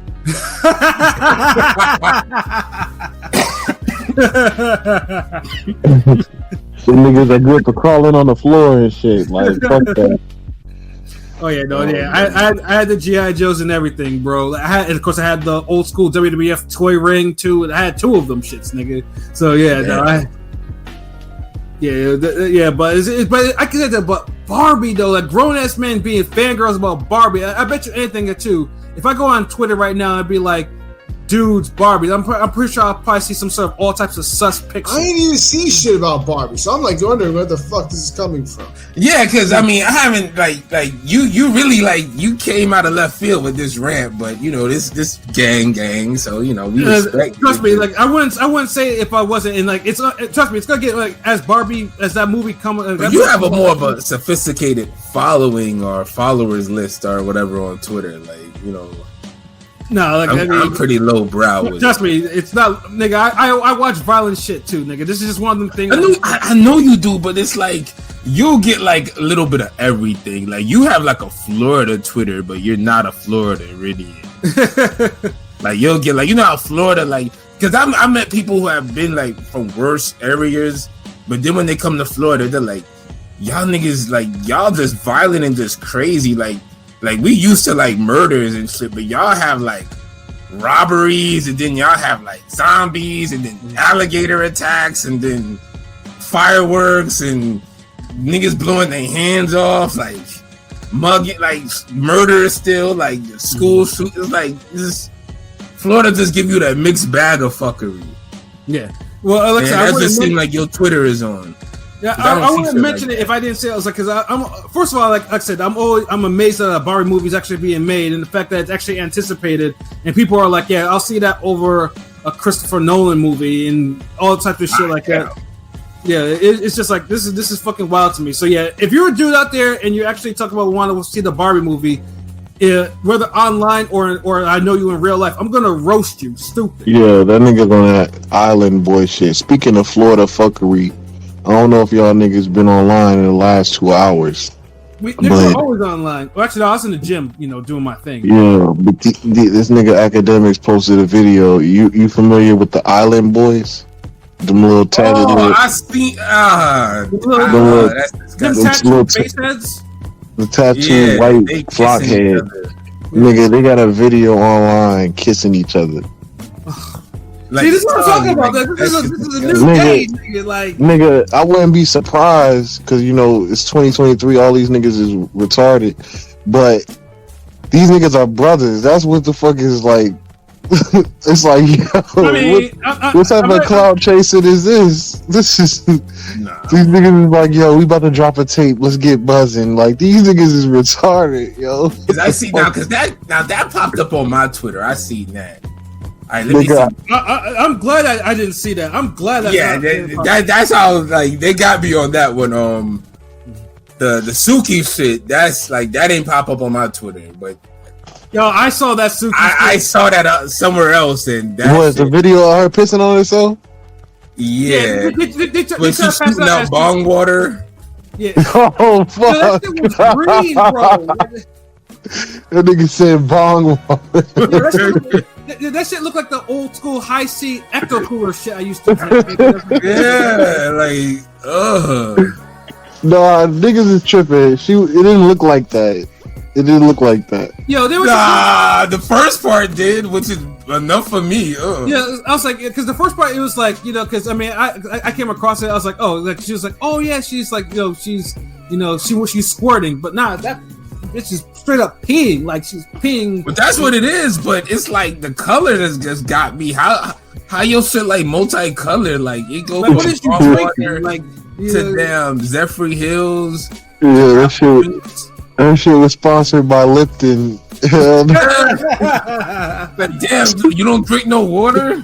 Them niggas that good for crawling on the floor and shit. Like, fuck that. Oh yeah, no, yeah. I had the G.I. Joes and everything, bro. And of course I had the old school WWF toy ring too. And I had 2 of them shits, nigga. So yeah, no, but I can say that. But Barbie though, like grown ass men being fangirls about Barbie, I bet you anything or two. If I go on Twitter right now, I'd be like, dudes Barbie. I'm pretty sure I'll probably see some sort of all types of sus pictures. I ain't even see shit about Barbie, so I'm like wondering where the fuck this is coming from. Yeah, because I mean, I haven't like you really like you came out of left field with this rant, but you know this gang, so you know we respect. Trust me, like I wouldn't say if I wasn't in like it's trust me, it's gonna get like as Barbie as that movie coming. You have a more of a sophisticated following or followers list or whatever on Twitter, like you know. No, like I'm pretty low brow. Trust me, it's not, nigga. I watch violent shit too, nigga. This is just one of them things. I know you do, but it's like you'll get like a little bit of everything. Like you have like a Florida Twitter, but you're not a Floridian. Like you'll get like you know how Florida like because I met people who have been like from worse areas, but then when they come to Florida, they're like, y'all niggas like y'all just violent and just crazy like. Like we used to like murders and shit, but y'all have like robberies, and then y'all have like zombies, and then alligator attacks, and then fireworks, and niggas blowing their hands off, like mugging, like murder still, like school shootings, like this. Florida just give you that mixed bag of fuckery. Yeah. Well, Alexa, that just seems like your Twitter is on. Yeah, I wouldn't mention it if I didn't say it. I was like, because I'm first of all, like I said, I'm amazed that a Barbie movie is actually being made, and the fact that it's actually anticipated, and people are like, yeah, I'll see that over a Christopher Nolan movie and all types of shit like that. Yeah, it's just like this is fucking wild to me. So yeah, if you're a dude out there and you actually talk about wanting to see the Barbie movie, whether online or I know you in real life, I'm gonna roast you, stupid. Yeah, that nigga's on that island boy shit. Speaking of Florida fuckery. I don't know if y'all niggas been online in the last 2 hours. We're always online. Well, actually, no, I was in the gym, you know, doing my thing. Yeah, but this nigga Academics posted a video. You familiar with the Island Boys? Them little tatted. I see. Tattooed face heads. The tattooed white flock head. Nigga, they got a video online kissing each other. Like, see, this is what I'm talking about. This is a new age, nigga. Like, nigga, I wouldn't be surprised because you know it's 2023. All these niggas is retarded, but these niggas are brothers. That's what the fuck is like. It's like, yo, I mean, what type of cloud chasing is this? This is these niggas is like, yo, we about to drop a tape. Let's get buzzing. Like these niggas is retarded, yo. Because I see now, because that popped up on my Twitter. I see that. All right, let me see. I'm glad I didn't see that. I'm glad that that's how like they got me on that one. The Suki shit. That's like that ain't pop up on my Twitter, but yo, I saw that Suki. I saw that somewhere else, and that was the video of her pissing on herself. Yeah, when she's shooting out bong water. Yeah. Oh fuck! That shit was green, bro. That nigga said bong water. That shit looked like the old school high C echo cooler shit I used to yeah, like Nah, niggas is tripping. It didn't look like that. It didn't look like that. Yo, there was the first part did, which is enough for me. Yeah, I was like, because the first part it was like, you know, because I mean, I came across it. I was like, oh, like she was like, oh yeah, she's like, you know, she's squirting, but nah, that bitch is straight up peeing, like she's peeing. But that's what it is. But it's like the color that's just got me. How your shit like multicolored? Like it goes like, what is you drinking? Like to damn Zephyr Hills. Yeah, that shit was sponsored by Lipton. But damn, you don't drink no water?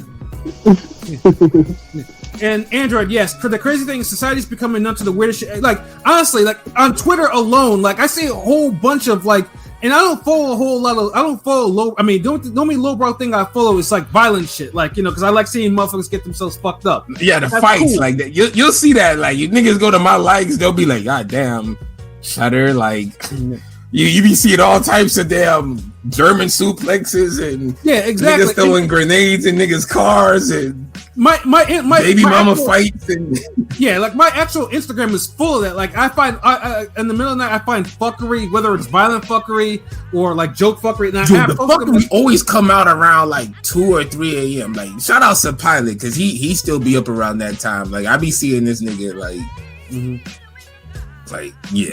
And Android, yes. For the crazy thing, society's becoming numb to the weirdest shit. Like, honestly, like on Twitter alone, like I see a whole bunch of like, and I don't follow a whole lot of, I don't follow low. I mean, the only lowbrow thing I follow is like violent shit, like, you know, because I like seeing motherfuckers get themselves fucked up. Yeah, the fights cool. Like that. You'll see that. Like, you niggas go to my likes, they'll be like, God damn, Shutter. Like, you be seeing all types of damn German suplexes and yeah, exactly. Niggas throwing grenades in niggas' cars and my baby mama actual, fights and yeah, like my actual Instagram is full of that. Like I find in the middle of the night I find fuckery, whether it's violent fuckery or like joke fuckery. And dude, the fuckery always come out around like 2 or 3 a.m. Like shout out to Pilot because he still be up around that time. Like I be seeing this nigga like Like, yeah.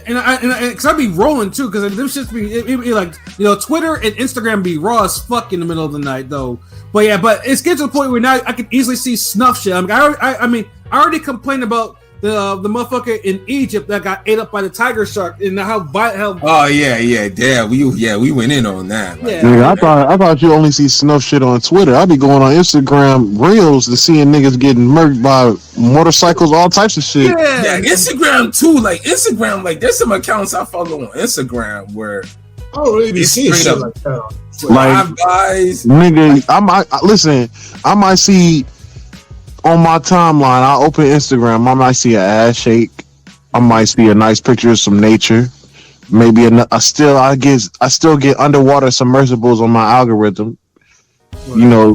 And because I'd be rolling too, because them shits be like, you know, Twitter and Instagram be raw as fuck in the middle of the night though. But yeah, but it's getting to the point where now I can easily see snuff shit. I already complained about the motherfucker in Egypt that got ate up by the tiger shark and how. Oh yeah, damn. We went in on that. Like, yeah. Nigga, I thought you only see snuff shit on Twitter. I be going on Instagram reels to seeing niggas getting murked by motorcycles, all types of shit. Yeah, Instagram too. Like Instagram, like there's some accounts I follow on Instagram where I don't really be seeing shit like that. Like, guys, nigga, I might see on my timeline. I open Instagram, I might see an ass shake. I might see a nice picture of some nature. Maybe I still get underwater submersibles on my algorithm. You know,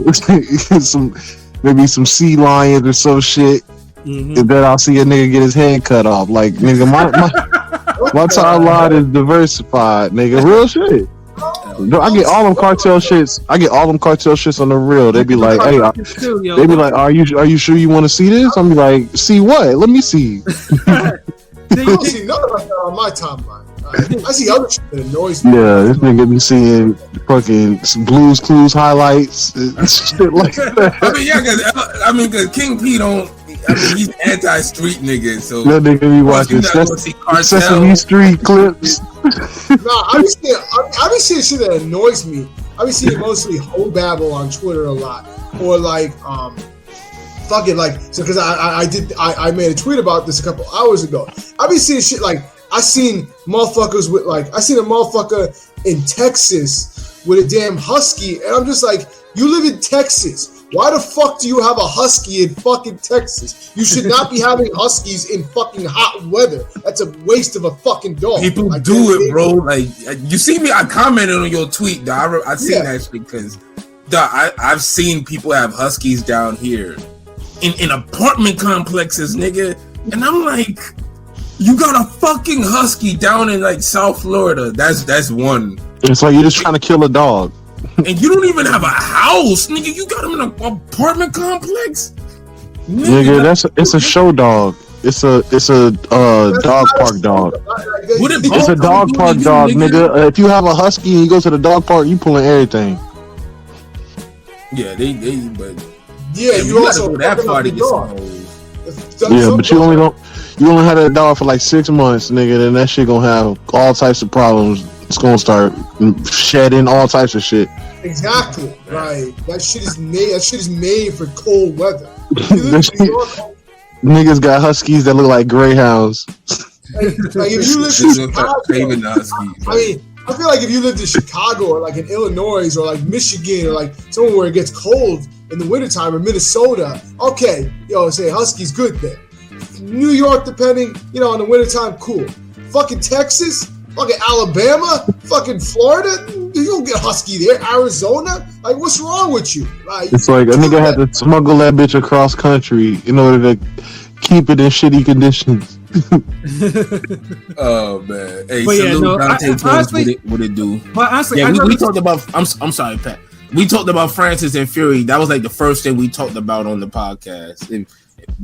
maybe some sea lions or some shit. Mm-hmm. And then I'll see a nigga get his head cut off. Like, nigga, my timeline is diversified, nigga. Real shit. I get all them cartel shits on the real. They be like, hey, they be like, are you sure you want to see this? I'm like, see what? Let me see. I don't see none of that on my timeline. I see other shit that annoys me. Yeah, this nigga be seeing fucking Blues Clues highlights and shit like that. Cause King P he's anti-street nigga, so that nigga be watching Sesame Street clips. I be seeing shit that annoys me. I be seeing mostly hoe babble on Twitter a lot, or like because I made a tweet about this a couple hours ago. I be seeing shit like I seen a motherfucker in Texas with a damn husky, and I'm just like, you live in Texas. Why the fuck do you have a husky in fucking Texas? You should not be having huskies in fucking hot weather. That's a waste of a fucking dog. People do it, bro. Like, you see me, I commented on your tweet, dog. I seen that shit because, I've seen people have huskies down here in apartment complexes, nigga. And I'm like, you got a fucking husky down in like South Florida. That's one. It's like you're just trying to kill a dog. And you don't even have a house, nigga. You got him in an apartment complex, nigga. It's a show dog. It's a dog park dog. It's a dog park dog, nigga. If you have a husky and you go to the dog park, you pulling everything. Yeah, you also go that far to get some hoes. Yeah, but you only had that dog for like 6 months, nigga. Then that shit gonna have all types of problems. It's gonna start shedding all types of shit. Exactly. Right. That shit is made for cold weather. Niggas got huskies that look like greyhounds. Like if you lived in Chicago, I feel like if you lived in Chicago or like in Illinois or like Michigan or like somewhere where it gets cold in the wintertime or Minnesota, okay, say husky's good there. New York, depending, on the wintertime, cool. Fucking Texas, fucking Alabama, fucking Florida, you don't get husky there. Arizona, like what's wrong with you? Like, it's like a nigga had to smuggle that bitch across country in order to keep it in shitty conditions. Oh man! Hey, but salute Dante Tones. What it do? But honestly, we talked about. I'm sorry, Pat. We talked about Francis and Fury. That was like the first thing we talked about on the podcast. And,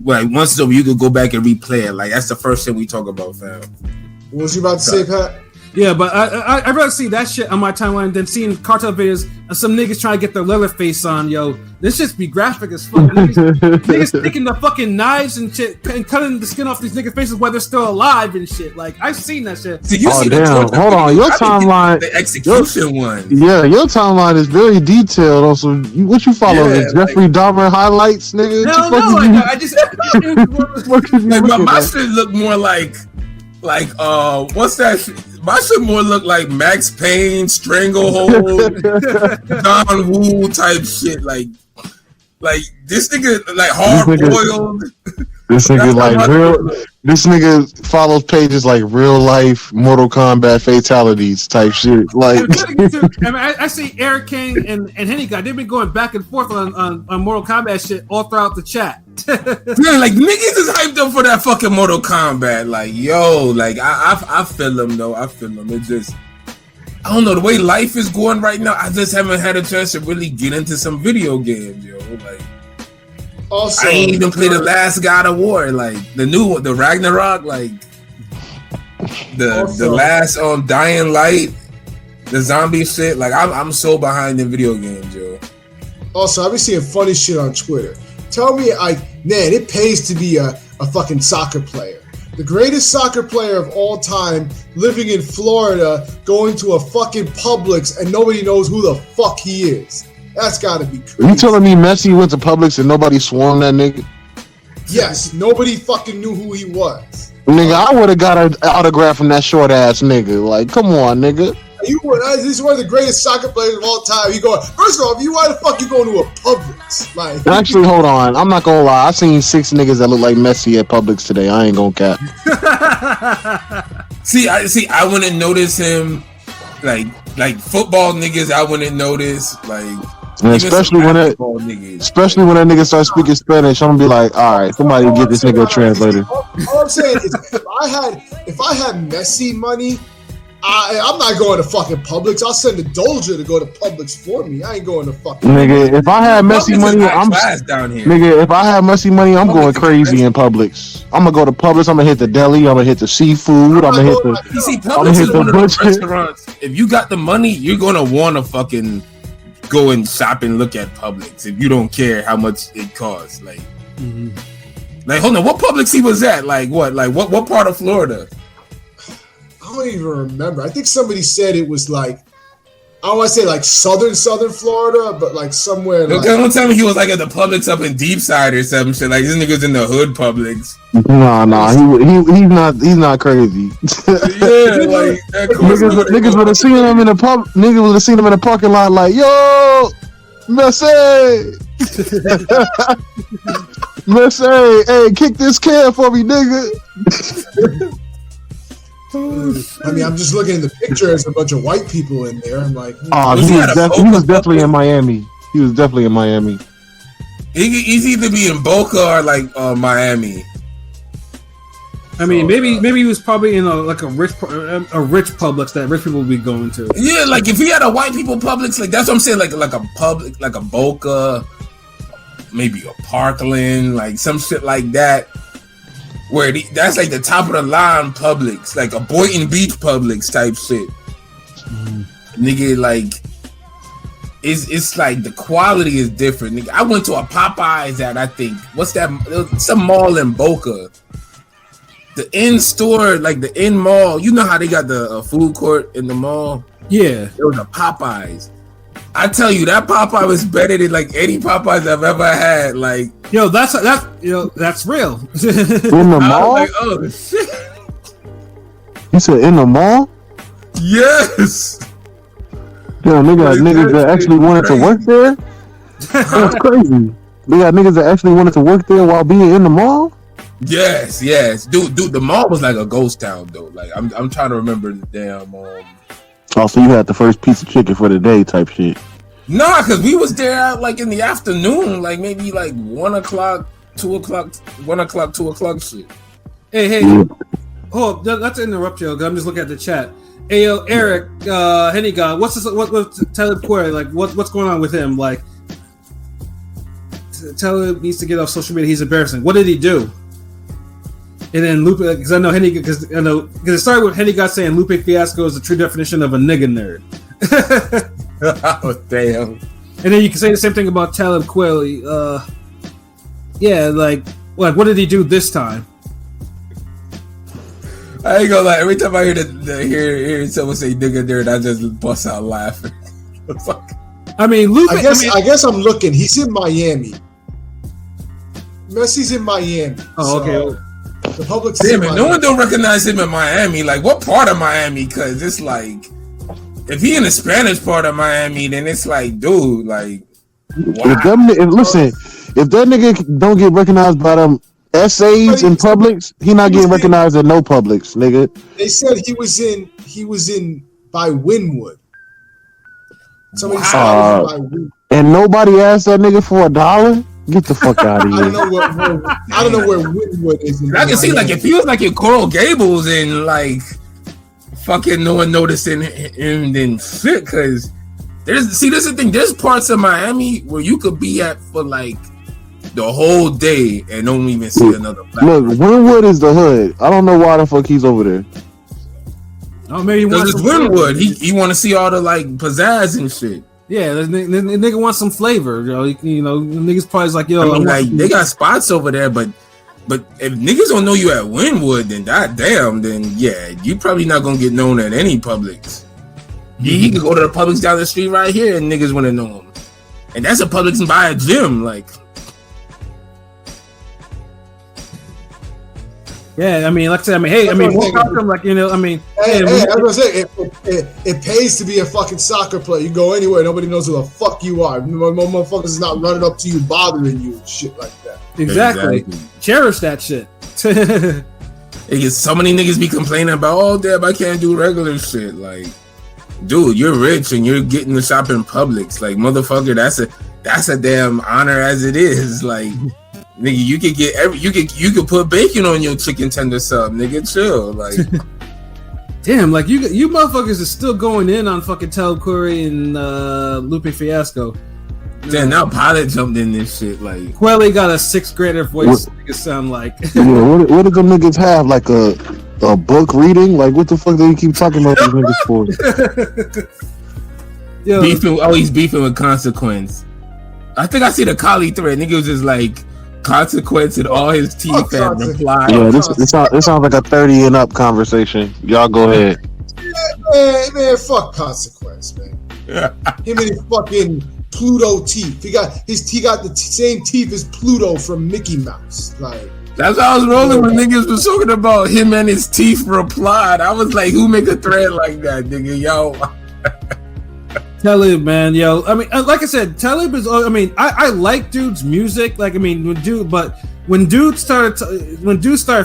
like once it's over, you could go back and replay it. Like that's the first thing we talk about, fam. What was you about to say, Pat? Yeah, but I'd rather see that shit on my timeline than seeing cartel videos of some niggas trying to get their leather face on, yo. This shit be graphic as fuck. Niggas taking the fucking knives and shit and cutting the skin off these niggas' faces while they're still alive and shit. Like, I've seen that shit. So you see damn. Hold on. Your timeline. The execution one. Yeah, your timeline is very detailed. Also, what you follow? The Jeffrey Dahmer highlights, nigga? Hell no. I just... my shit look more like what's that? My shit more look like Max Payne, Stranglehold, John Woo type shit. Like this nigga like hard boiled. This nigga like real. This nigga follows pages like real life Mortal Kombat fatalities type shit. Like I see Eric King and Henny guy. They've been going back and forth on Mortal Kombat shit all throughout the chat. Yeah, like niggas is hyped up for that fucking Mortal Kombat. Like yo, like I feel them though. I feel them. It's just I don't know the way life is going right now. I just haven't had a chance to really get into some video games, yo. Like. Also, I ain't even played the last God of War, like the new one, the Ragnarok. Like, the last Dying Light, the zombie shit. Like I'm so behind in video games, yo. Also, I've been seeing funny shit on Twitter. Tell me, man, it pays to be a fucking soccer player. The greatest soccer player of all time, living in Florida, going to a fucking Publix, and nobody knows who the fuck he is. That's gotta be crazy. You telling me Messi went to Publix and nobody swarmed that nigga? Yes, nobody fucking knew who he was. Nigga, I would have got an autograph from that short ass nigga. Like, come on, nigga. He's one of the greatest soccer players of all time. You go, first of all, why the fuck you going to a Publix? Like, actually, hold on. I'm not gonna lie. I seen 6 niggas that look like Messi at Publix today. I ain't gonna cap. I wouldn't notice him. Like football niggas, I wouldn't notice. Like, and especially when that nigga starts speaking Spanish, I'm gonna be like, all right, somebody get this nigga a translator. All I'm saying is, if I had Messi money, I'm not going to fucking Publix. I'll send a Doja to go to Publix for me. I ain't going to fucking nigga. If I had Messi money, I'm down here. Nigga. If I had Messi money, I'm going crazy in Publix. I'm gonna go to Publix. I'm gonna hit the deli. I'm gonna hit the seafood. I'm gonna hit the. You see, Publix is one of those restaurants. If you got the money, you're gonna want to fucking go and shop and look at Publix. If you don't care how much it costs, like, like hold on, what Publix he was at? Like what? Like what part of Florida? I don't even remember. I think somebody said it was like, I don't want to say like southern Florida, but like somewhere. Like, don't tell me he was like at the Publix up in Deep Side or some shit. Like this nigga's in the hood Publix. Nah, he's not crazy. Yeah, like niggas would have seen him in the pub. Niggas would have seen him in the parking lot. Like, yo, Messi, Messi, hey, kick this can for me, nigga. I mean, I'm just looking at the picture. There's a bunch of white people in there. I'm like, he was definitely in Miami. He was definitely in Miami. He's either be in Boca or like Miami. I mean, maybe he was probably in a rich Publix that rich people would be going to. Yeah, like if he had a white people Publix, like that's what I'm saying, like a Publix, like a Boca, maybe a Parkland, like some shit like that. Where that's like the top of the line Publix, like a Boynton Beach Publix type shit. Nigga, like it's like the quality is different. Nigga, I went to a Popeyes at, I think, what's that? Some mall in Boca. The in store, like the in mall. You know how they got the food court in the mall? Yeah, it was a Popeyes. I tell you, that Popeye was better than like any Popeyes I've ever had. Like, that's real. In the mall? Like, oh shit! You said in the mall? Yes. Yo, niggas that actually wanted to work there. That's crazy. They got niggas that actually wanted to work there while being in the mall. Yes, dude. The mall was like a ghost town, though. Like, I'm trying to remember the damn. Oh, so you had the first piece of chicken for the day type shit. Nah, because we was there like in the afternoon, like maybe like 1 o'clock, 2 o'clock, 1 o'clock, 2 o'clock shit. Hey, hold on, let's interrupt you. I'm just looking at the chat. Hey, yo, Eric, Haney guy, what's Talib Kweli, like, what's going on with him? Like, Talib needs to get off social media. He's embarrassing. What did he do? And then Lupe, because I know because it started with Henny got saying Lupe Fiasco is the true definition of a nigga nerd. Oh damn! And then you can say the same thing about Talib Kweli. Yeah, like what did he do this time? I ain't gonna lie. Every time I hear someone say nigga nerd, I just bust out laughing. Fuck. I mean, Lupe. I guess I'm looking. He's in Miami. Messi's in Miami. Oh, okay. The public. Damn it! No one don't recognize him in Miami. Like, what part of Miami? Because it's like, if he in the Spanish part of Miami, then it's like, dude, like, wow. If that nigga don't get recognized by them essays in Publix, he not getting recognized at no Publix, nigga. They said he was in by Wynwood. Somebody said he was by Wynwood. And nobody asked that nigga for $1. Get the fuck out of here. I don't know where Wynwood is. I can see, like, if he was like in Coral Gables and like fucking no one noticing him, then shit. Because this is the thing. There's parts of Miami where you could be at for like the whole day and don't even see another black. Look, Wynwood is the hood. I don't know why the fuck he's over there. Oh, maybe because it's Winwood. He want to see all the like pizzazz and shit. Yeah, the nigga wants some flavor. You know, niggas probably like, yo, I mean, like they got spots over there, but if niggas don't know you at Winwood, then goddamn, then yeah, you probably not gonna get known at any Publix. He could go to the Publix down the street right here, and niggas want to know him. And that's a Publix and buy a gym, like. Yeah, I mean, like I said, more content, like, you know, I mean, hey, I was gonna say, it pays to be a fucking soccer player. You go anywhere, nobody knows who the fuck you are. Motherfuckers is not running up to you, bothering you, and shit like that. Exactly. Cherish that shit. So many niggas be complaining about, oh, damn, I can't do regular shit. Like, dude, you're rich and you're getting to shop in Publix. Like, motherfucker, that's a damn honor as it is. Like. Nigga, you could get you could put bacon on your chicken tender sub, nigga. Chill, like. Damn, like you motherfuckers are still going in on fucking Talib Kweli and Lupe Fiasco. Damn, now Pilot jumped in this shit, like. Kweli got a 6th grader voice. Niggas sound like. Yeah, what do them niggas have? Like a book reading? Like what the fuck do you keep talking about these niggas for? Yo, he's beefing with Consequence. I think I see the Kali thread. Nigga was just like. Consequence and all his teeth and reply. Yeah, this sounds like a 30 and up conversation. Y'all go ahead. Man, fuck Consequence, man. Him and his fucking Pluto teeth. He got the same teeth as Pluto from Mickey Mouse. Like that's how I was rolling when niggas was talking about him and his teeth replied. I was like, who make a thread like that, nigga? Yo. Talib, man, yo. I mean, like I said, Talib is. I mean, I like dude's music. Like, I mean, when dude started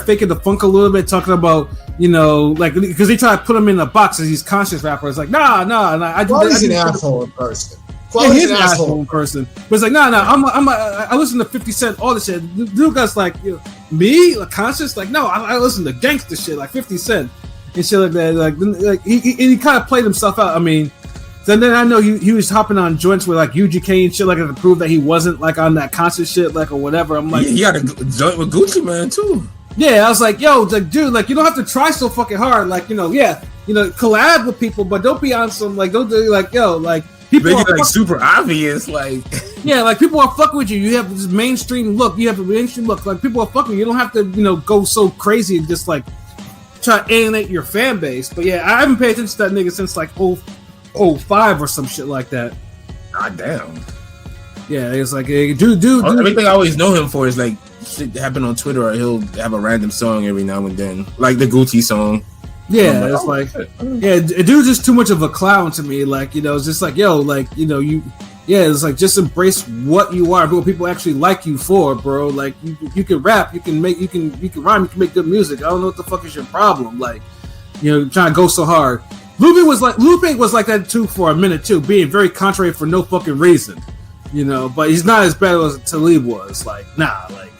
faking the funk a little bit, talking about, you know, like because he tried to put him in a box as he's conscious rapper. It's like, nah. He's an asshole in person. Yeah, he's an asshole in person. But it's like, nah. I listen to 50 Cent, all this shit. Dude guy's like, you know, me, like, conscious, like, no, I listen to gangster shit, like 50 Cent and shit like that. Like he kind of played himself out. I mean. Then I know he was hopping on joints with like UGK and shit like to prove that he wasn't like on that concert shit like or whatever. I'm like, he got a joint with Gucci Man too. Yeah, I was like, yo, like dude, like you don't have to try so fucking hard. Like collab with people, but don't be on some like don't do like yo like people make it like super obvious like yeah, like people are fucking with you. You have this mainstream look. You have a mainstream look. Like people are fucking with you. You don't have to go so crazy and just like try to alienate your fan base. But yeah, I haven't paid attention to that nigga since like 05 or some shit like that. God damn. Yeah, it's like, hey, dude. Everything I always know him for is like shit that happen on Twitter, or he'll have a random song every now and then, like the Gucci song. Yeah, it's like, yeah, dude's just too much of a clown to me. Like, it's just like, yo, like, it's like just embrace what you are, what people actually like you for, bro. Like, you can rap, you can rhyme, you can make good music. I don't know what the fuck is your problem. Like, trying to go so hard. Lupe was like that too for a minute too, being very contrary for no fucking reason, But he's not as bad as Talib was. Like, nah, like,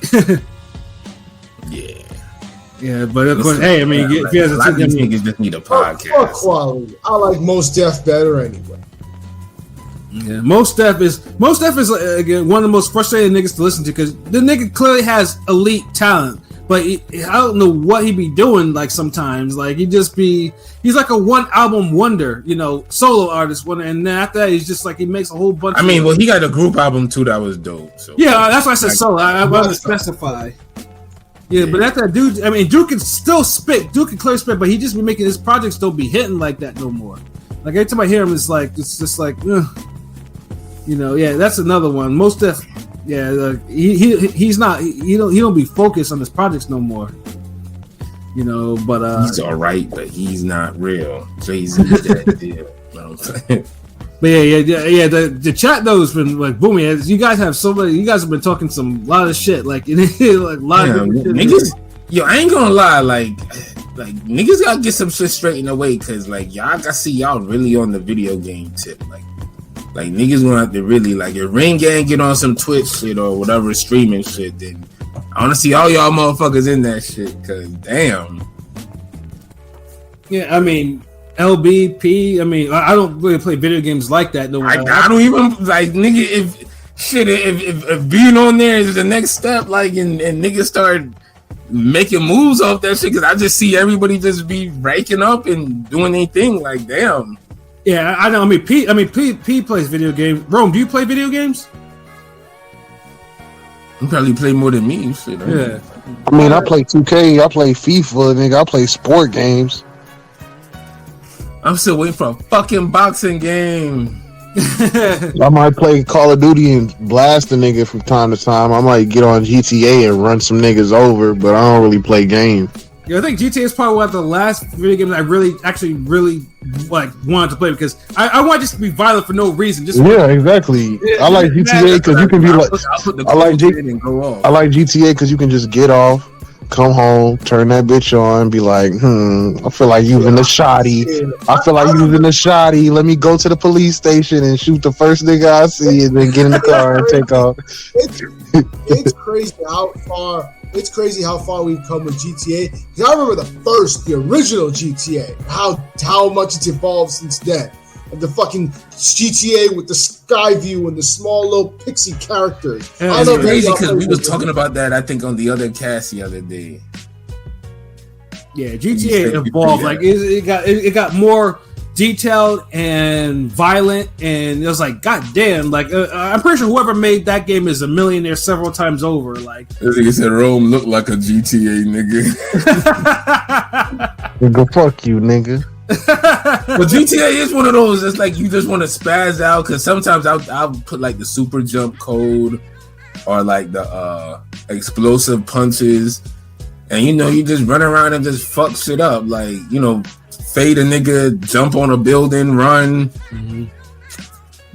yeah. But of course, hey, I mean, if he has a these niggas just need a podcast. Fuck quality. I like Mos Def better anyway. Yeah, Mos Def is again one of the most frustrating niggas to listen to because the nigga clearly has elite talent. But I don't know what he be doing. Like sometimes, like he's like a one album wonder, solo artist. And then after that, he's just like he makes a whole bunch. Well, he got a group album too that was dope. So yeah, that's why I said solo. I wanted to specify. Yeah, but after that, dude can still spit. Dude can clearly spit, but he just be making his projects don't be hitting like that no more. Like every time I hear him, it's just like, yeah, that's another one. Mos Def. Yeah, he's not. He don't be focused on his projects no more. But he's all right, but he's not real. Jay-Z that deal. You know what I'm saying? But yeah. The chat though has been like booming. You guys have been talking some lot of shit. Like like a lot of niggas. Yo, I ain't gonna lie. Like niggas gotta get some shit straightened away because like y'all gotta see y'all really on the video game tip. Like niggas gonna have to really like your Ring Gang get on some Twitch shit or whatever streaming shit. Then I want to see all y'all motherfuckers in that shit. Cause damn. Yeah, I mean LBP. I mean I don't really play video games like that. No, I don't even like nigga. If being on there is the next step, like and niggas start making moves off that shit because I just see everybody just be ranking up and doing anything. Like, damn. Yeah, I know. I mean, Pete plays video games. Rome, do you play video games? You probably play more than me. Shit, yeah. I mean, I play 2K, I play FIFA, nigga. I play sport games. I'm still waiting for a fucking boxing game. I might play Call of Duty and blast a nigga from time to time. I might get on GTA and run some niggas over, but I don't really play games. Yeah, I think GTA is probably one of the last video games I really like wanted to play because I want just to be violent for no reason. Just exactly. I like GTA because you can be like. I like GTA because you can just get off, come home, turn that bitch on, be like, I feel like using the shotty. I feel like using the shotty. Let me go to the police station and shoot the first nigga I see, and then get in the car and take off. It's crazy how far. It's crazy how far we've come with GTA. Because I remember the original GTA. How much it's evolved since then. And the fucking GTA with the sky view and the small little pixie characters. Yeah, it's crazy because we was talking about that, I think, on the other cast the other day. Yeah, GTA evolved. Like it got more detailed and violent, and it was like, god damn, like I'm pretty sure whoever made that game is a millionaire several times over. Like this nigga said Rome looked like a GTA nigga. Go fuck you, nigga. But GTA is one of those that's like you just want to spaz out because sometimes I'll put like the super jump code or like the explosive punches, and you just run around and just fuck shit up, like fade a nigga, jump on a building, run. Mm-hmm.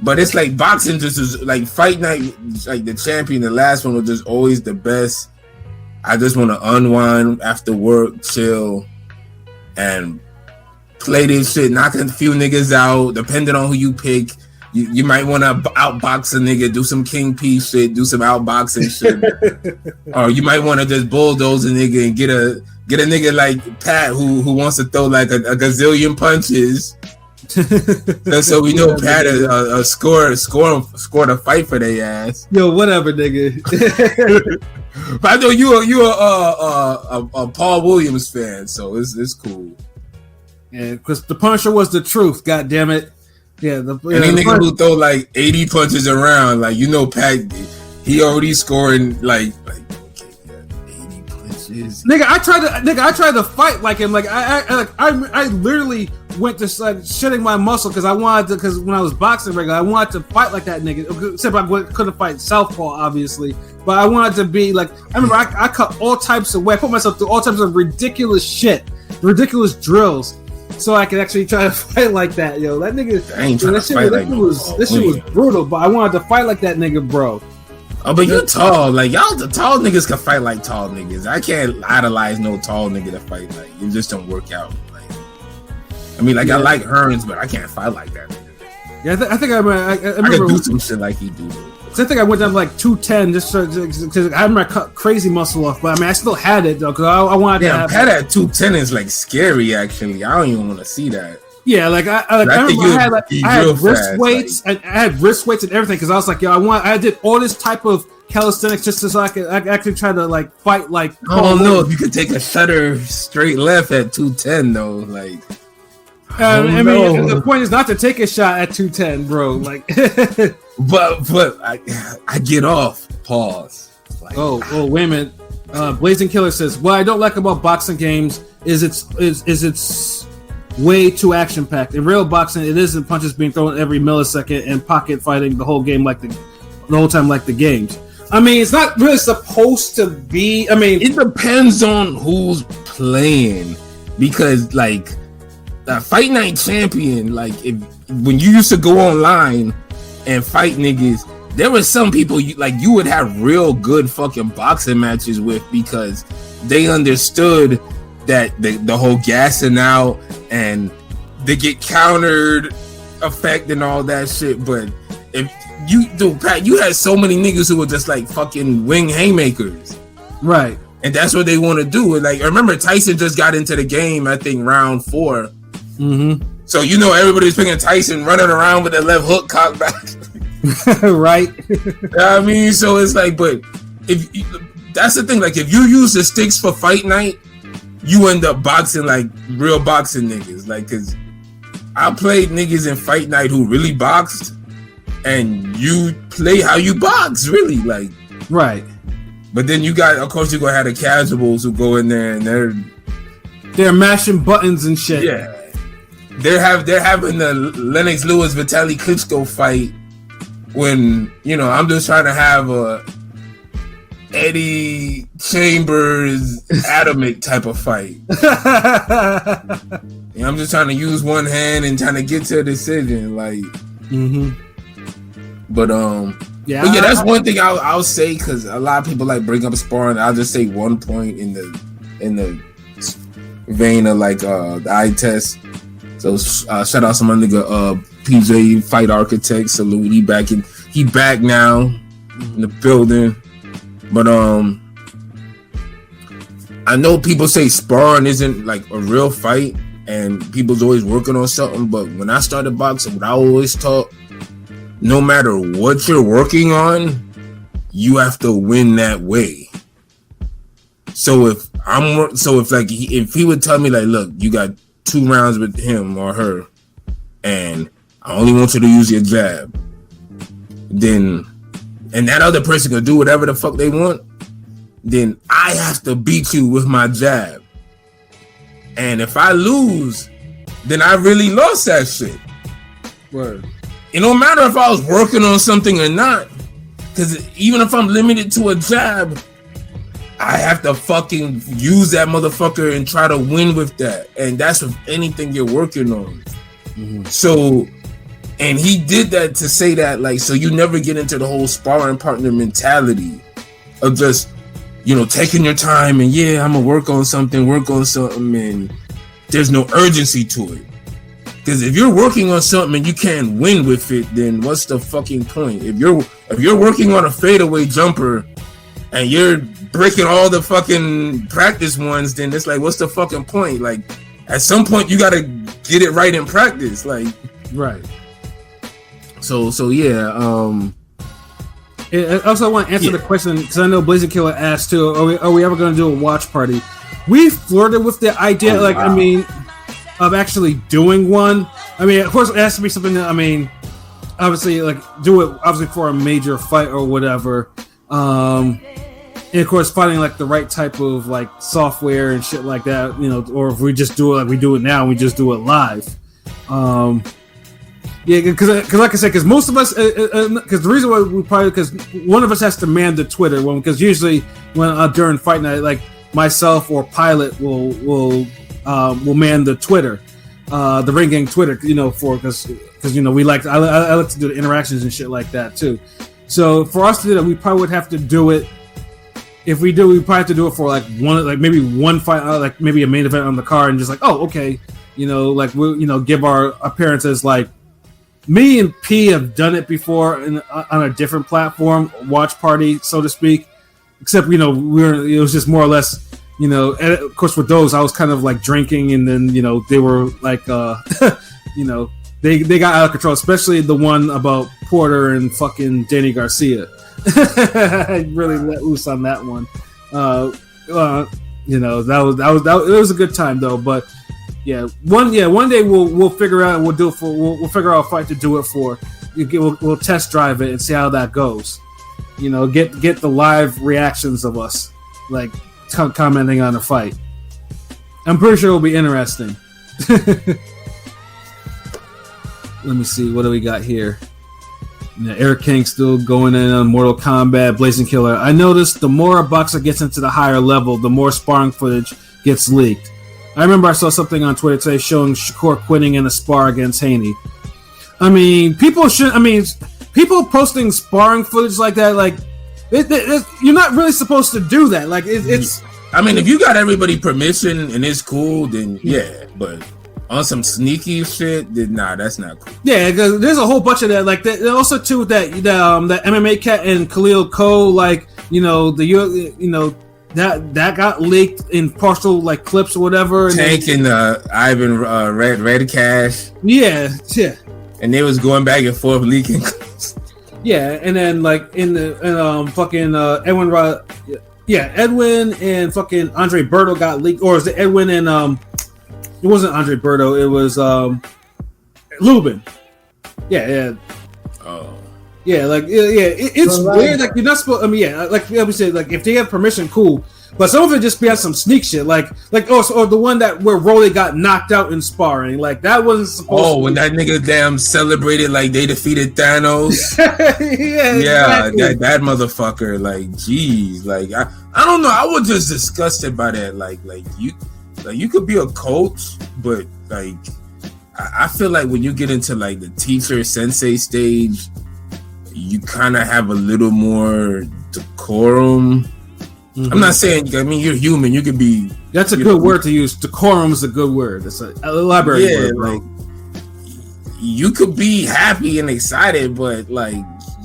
But it's like boxing just is like fight night, like the champion, the last one was just always the best. I just want to unwind after work, chill, and play this shit, knocking a few niggas out, depending on who you pick. You might want to outbox a nigga, do some King P shit, do some outboxing shit. Or you might want to just bulldoze a nigga and get a nigga like Pat who wants to throw like a gazillion punches. So we know Pat scored a fight for their ass. Yo, whatever, nigga. But I know you a Paul Williams fan, so it's cool. Yeah, because the Punisher was the truth. God damn it. Yeah, any nigga who throw like 80 punches around, like Pat, he already scoring like 80 punches. Nigga, I tried to fight like him. Like I literally went to shedding my muscle because when I was boxing regular, I wanted to fight like that nigga. Except I couldn't fight southpaw, obviously. But I wanted to be like, I remember I cut all types of way. I put myself through all types of ridiculous shit, ridiculous drills. So I could actually try to fight like that, yo. That nigga, this shit was brutal. But I wanted to fight like that nigga, bro. Oh, but you're tall. Like y'all, the tall niggas can fight like tall niggas. I can't idolize no tall nigga to fight like. It just don't work out. Like, I mean, I like Hearns, but I can't fight like that nigga. Yeah, I think I remember can do some shit like he do. I think I went down to like 210 just because I remember I cut crazy muscle off, but I mean I still had it though because I wanted to have. Pat at 210 is like scary. Actually, I don't even want to see that. Yeah, like I remember I had wrist weights and I had wrist weights and everything because I was like, yo, I did all this type of calisthenics just so I could actually try to like fight like. I don't know if you could take a shutter straight left at 210 though, like. I mean, the point is not to take a shot at 210, bro. Like, but I get off. Pause. Like, wait a minute. Blazing Killer says, "What I don't like about boxing games is it's way too action packed. In real boxing, it isn't punches being thrown every millisecond and pocket fighting the whole game like the whole time like the games. I mean, it's not really supposed to be. I mean, it depends on who's playing because like." Fight Night Champion, like when you used to go online and fight niggas, there were some people you would have real good fucking boxing matches with because they understood that the whole gassing out and they get countered effect and all that shit. But if you do, Pat, you had so many niggas who were just like fucking wing haymakers, right? And that's what they want to do. And like, I remember Tyson just got into the game, I think round 4. Mm-hmm. So everybody's picking Tyson running around with that left hook cocked back, right? I mean, so it's like, but if that's the thing. Like, if you use the sticks for fight night, you end up boxing like real boxing niggas. Like, cause I played niggas in fight night who really boxed, and you play how you box, really. Like, right. But then you got, of course, you gonna have the casuals who go in there and they're mashing buttons and shit. Yeah. They're having the Lennox Lewis Vitaly Klitschko fight when, you know, I'm just trying to have a Eddie Chambers Atomic type of fight. And I'm just trying to use one hand and trying to get to a decision, like. But yeah, that's one thing I'll say, because a lot of people like bring up sparring. I'll just say one point in the vein of like the eye test. So shout out to my nigga PJ Fight Architect. Salute. He back now in the building. But I know people say sparring isn't like a real fight, and people's always working on something. But when I started boxing, what I always taught, no matter what you're working on, you have to win that way. So if he would tell me like, look, you got 2 rounds with him or her, and I only want you to use your jab, then, and that other person can do whatever the fuck they want, then I have to beat you with my jab. And if I lose, then I really lost that shit. Word. It don't matter if I was working on something or not, because even if I'm limited to a jab, I have to fucking use that motherfucker and try to win with that. And that's with anything you're working on. So, and he did that to say that, like, so you never get into the whole sparring partner mentality of just, you know, taking your time and yeah, I'm gonna work on something, and there's no urgency to it. Because if you're working on something and you can't win with it, then what's the fucking point? If you're working on a fadeaway jumper and you're breaking all the fucking practice ones, then it's like, what's the fucking point? Like, at some point you gotta get it right in practice, like. Right. So yeah. I also want to answer the question, because I know Blazing Killer asked too. Are we ever going to do a watch party? We flirted with the idea, I mean, of actually doing one. I mean, of course, it has to be something that, I mean, obviously, like, do it obviously for a major fight or whatever. And of course, finding like the right type of like software and shit like that, you know, or if we just do it like we do it now, we just do it live. Yeah, because like I said, because most of us, because the reason why we probably, because one of us has to man the Twitter one, because usually when during fight night, like myself or Pilot will man the Twitter, the Ring Gang Twitter, you know, because you know I like to do the interactions and shit like that too. So for us to do that, we probably would have to do it. If we do, we probably have to do it for like maybe one fight, like maybe a main event on the card, and just like, oh, okay, you know, like we'll, you know, give our appearances. Like me and P have done it before on a different platform, watch party, so to speak. Except, you know, it was just more or less, you know, and of course with those I was kind of like drinking, and then, you know, they were like, you know, they got out of control, especially the one about Porter and fucking Danny Garcia. I really let loose on that one. You know, that was a good time though. But yeah, one day we'll figure out, we'll do it for, we'll figure out a fight to do it for. We'll test drive it and see how that goes. You know, get the live reactions of us, like commenting on a fight. I'm pretty sure it'll be interesting. Let me see, what do we got here? Yeah, Eric King still going in on Mortal Kombat, Blazing Killer. I noticed the more a boxer gets into the higher level, the more sparring footage gets leaked. I remember I saw something on Twitter today showing Shakur quitting in a spar against Haney. I mean, people posting sparring footage like that, like, you're not really supposed to do that. Like, it's. I mean, if you got everybody permission and it's cool, then yeah, but on some sneaky shit, then nah, that's not cool. Yeah, because there's a whole bunch of that. Like, also too that MMA cat and Khalil Cole, like, you know, that got leaked in partial like clips or whatever. Tank and Ivan Red Cash. Yeah. And they was going back and forth leaking. Yeah, and then like fucking Edwin Yeah, Edwin and fucking Andre Berto got leaked, or is it Edwin and it wasn't Andre Berto, it was Lubin. Yeah. Oh. Yeah, like it's weird. Like you're not supposed. I mean, yeah, like we said, like if they have permission, cool. But some of it just be on some sneak shit, like or the one that where Rolly got knocked out in sparring, like that wasn't supposed. Oh, when that nigga damn celebrated like they defeated Thanos. yeah, exactly. that motherfucker. Like, geez, like I don't know. I was just disgusted by that. Like you could be a coach, but like I feel like when you get into like the teacher sensei stage, you kind of have a little more decorum. Mm-hmm. I'm not saying. I mean, you're human. You could be. That's a good word to use. Decorum is a good word. It's a library word, bro. Like you could be happy and excited, but like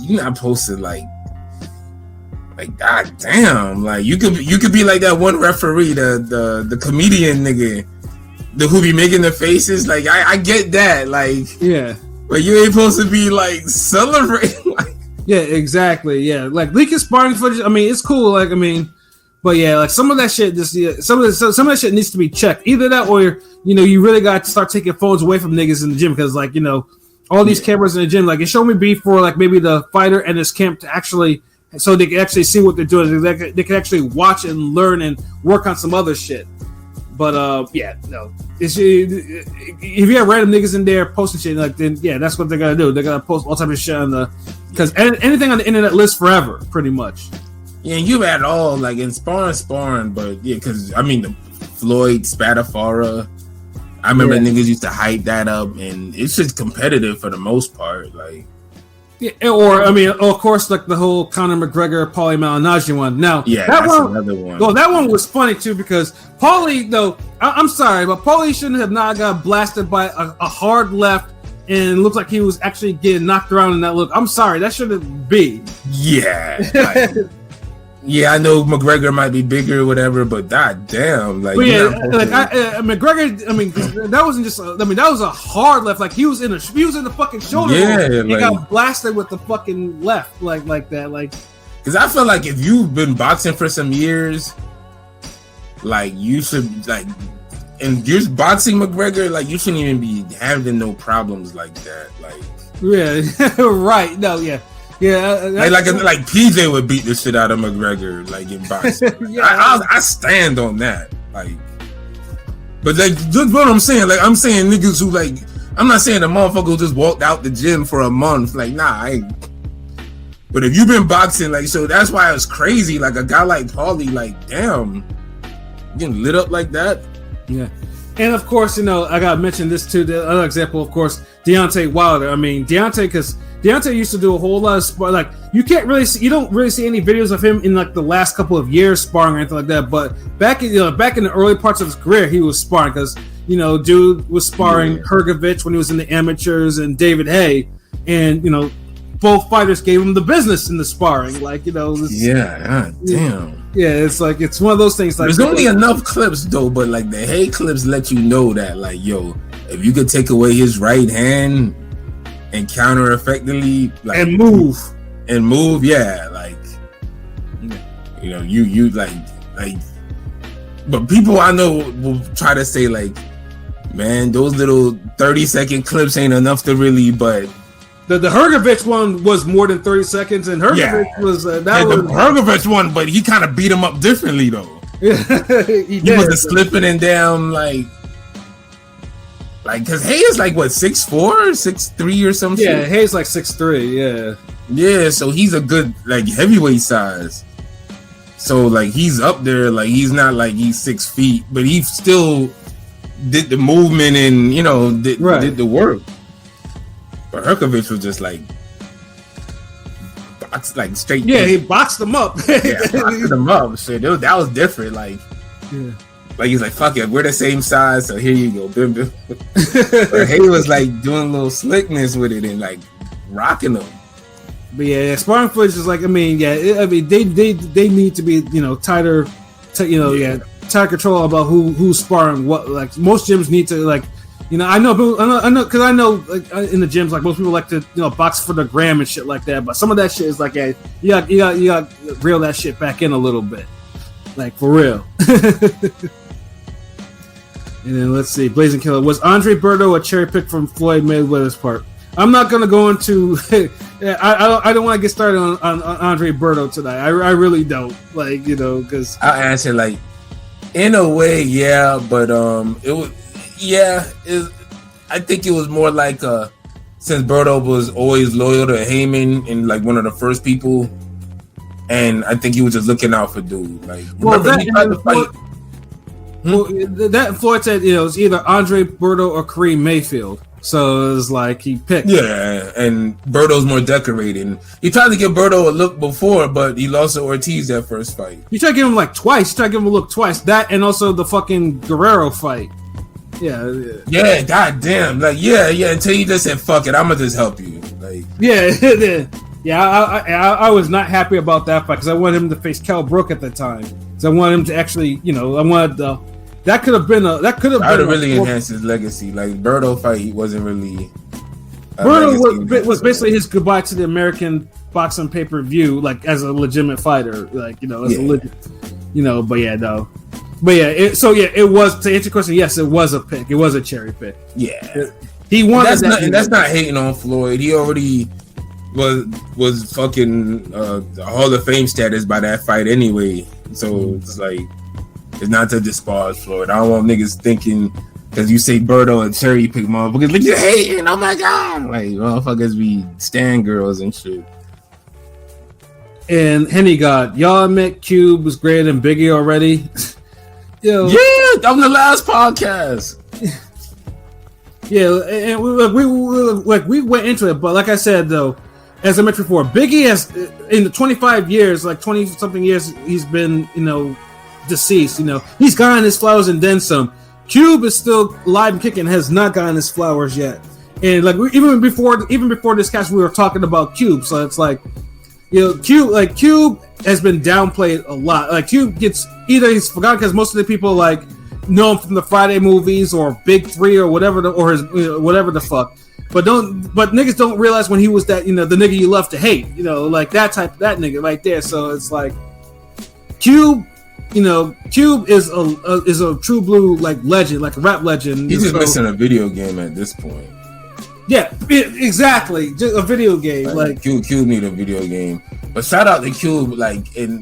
you're not supposed to like god damn. Like you could be like that one referee, the comedian nigga, who be making the faces. Like I get that. Like yeah. But you ain't supposed to be like celebrating. Like, yeah, exactly. Yeah, like leaking sparring footage. I mean, it's cool. Like, I mean, but yeah, like some of that shit just some of that shit needs to be checked. Either that, or you really got to start taking phones away from niggas in the gym because like all these cameras in the gym. Like it showed me beef for like maybe the fighter and his camp to actually so they can actually see what they're doing. They can actually watch and learn and work on some other shit. But yeah, no. If you have random niggas in there posting shit, like then yeah, that's what they're gonna do. They're gonna post all type of shit on the because anything on the internet lives forever, pretty much. Yeah, you've had all like in sparring, but yeah, because I mean the Floyd Spadafora, I remember niggas used to hype that up, and it's just competitive for the most part, like. Yeah, or I mean, of course, like the whole Conor McGregor, Paulie Malignaggi one. Now, yeah, that's another one. Well, that one was funny too because Paulie, though, I'm sorry, but Paulie shouldn't have not got blasted by a hard left and looked like he was actually getting knocked around in that look. I'm sorry, that shouldn't be. Yeah, like, yeah, I know McGregor might be bigger or whatever, but goddamn, like, but yeah, like McGregor. I mean, that wasn't just. I mean, that was a hard left. Like he was in the fucking shoulder. Yeah, and like, got blasted with the fucking left, like that, like. Because I feel like if you've been boxing for some years, like you should like, and you're boxing McGregor, like you shouldn't even be having no problems like that, like. Yeah, right. No, yeah. Yeah, like PJ would beat the shit out of McGregor, like in boxing. Yeah, I stand on that. Like, but like, just what I'm saying, like I'm saying niggas who like, I'm not saying the motherfucker who just walked out the gym for a month. Like, nah, I ain't. But if you've been boxing, like, so that's why it's crazy. Like a guy like Paulie, like, damn, getting lit up like that. Yeah. And of course, I gotta mention this too. The other example, of course, Deontay Wilder. I mean, Deontay used to do a whole lot of sparring. Like you don't really see any videos of him in like the last couple of years sparring or anything like that. But back in the early parts of his career, he was sparring because dude was sparring Hrgovic when he was in the amateurs and David Hay, and both fighters gave him the business in the sparring. Like God damn. Yeah, it's like it's one of those things. Like there's only enough clips though, but like the Hay clips let you know that like if you could take away his right hand and counter effectively, like and move, yeah, like you like, but people I know will try to say like, man, those little 30-second clips ain't enough to really, but. The Hrgovic one was more than 30 seconds, and Hrgovic was the Hrgovic one, but he kind of beat him up differently though. he wasn't slipping and down like because Hay is like what 6'4", 6'3" or something. Yeah, Hay's like 6'3". Yeah, so he's a good like heavyweight size. So like he's up there, like he's not like he's 6 feet, but he still did the movement and did the work. But Hrgovic was just like boxed like straight. Yeah, he boxed him up. Boxed him up. Shit, that was different. Like, like he's like, fuck it, we're the same size, so here you go, bim bim. But Hay was like doing a little slickness with it and like rocking them. But yeah, sparring footage is like, I mean, they need to be tighter, tighter control about who's sparring what. Like most gyms need to like. I know because I know like, in the gyms, like most people like to box for the gram and shit like that. But some of that shit is like, you got reel that shit back in a little bit. like for real. And then let's see, Blazing Killer, was Andre Berto a cherry pick from Floyd Mayweather's part? I'm not gonna go into. I don't want to get started on Andre Berto tonight. I really don't, like, because I'll answer like in a way, yeah, but it was I think it was more like since Berto was always loyal to Heyman and like one of the first people, and I think he was just looking out for dude. Like, remember he tried to fight. Well, that Floyd said, it's either Andre Berto or Kareem Mayfield. So it was like he picked. Yeah, and Berto's more decorated. He tried to give Berto a look before, but he lost to Ortiz that first fight. You tried to give him like twice. You tried to give him a look twice. That and also the fucking Guerrero fight. Yeah, goddamn. Like, yeah. Until you just said, "Fuck it, I'm gonna just help you." Like, yeah. I was not happy about that fight because I wanted him to face Kell Brook at the time. So I wanted him to actually, I wanted the. That could have been. That could have been. Really enhanced his legacy. Like Berto fight, he wasn't really. Berto was basically his goodbye to the American boxing pay-per-view, like as a legitimate fighter, like a legit, But yeah, no. But yeah, it was, to answer your question. Yes, it was a pick. It was a cherry pick. Yeah, he wanted that's not hating on Floyd. He already was fucking Hall of Fame status by that fight anyway. So it's like. It's not to despise Floyd. I don't want niggas thinking because you say Berto and cherry pick motherfuckers. Look, you hating. Oh my god, like motherfuckers be stand girls and shit. And Henny God, y'all met Cube was greater than Biggie already. Yeah, on the last podcast. Yeah, and we went into it, but like I said though, as I mentioned before, Biggie has in the 25 years, like 20 something years, he's been deceased. He's gotten his flowers and then some. Cube is still alive and kicking, has not gotten his flowers yet. And like even before this cast, we were talking about Cube. So it's like, Cube has been downplayed a lot. Like Cube gets either he's forgotten because most of the people like know him from the Friday movies or Big Three or whatever whatever the fuck. But niggas don't realize when he was that the nigga you love to hate. Like that nigga right there. So it's like Cube. Cube is a true blue like legend, like a rap legend. He's just missing a video game at this point. Yeah, exactly. Just a video game. Like Cube need a video game. But shout out to Cube, like he,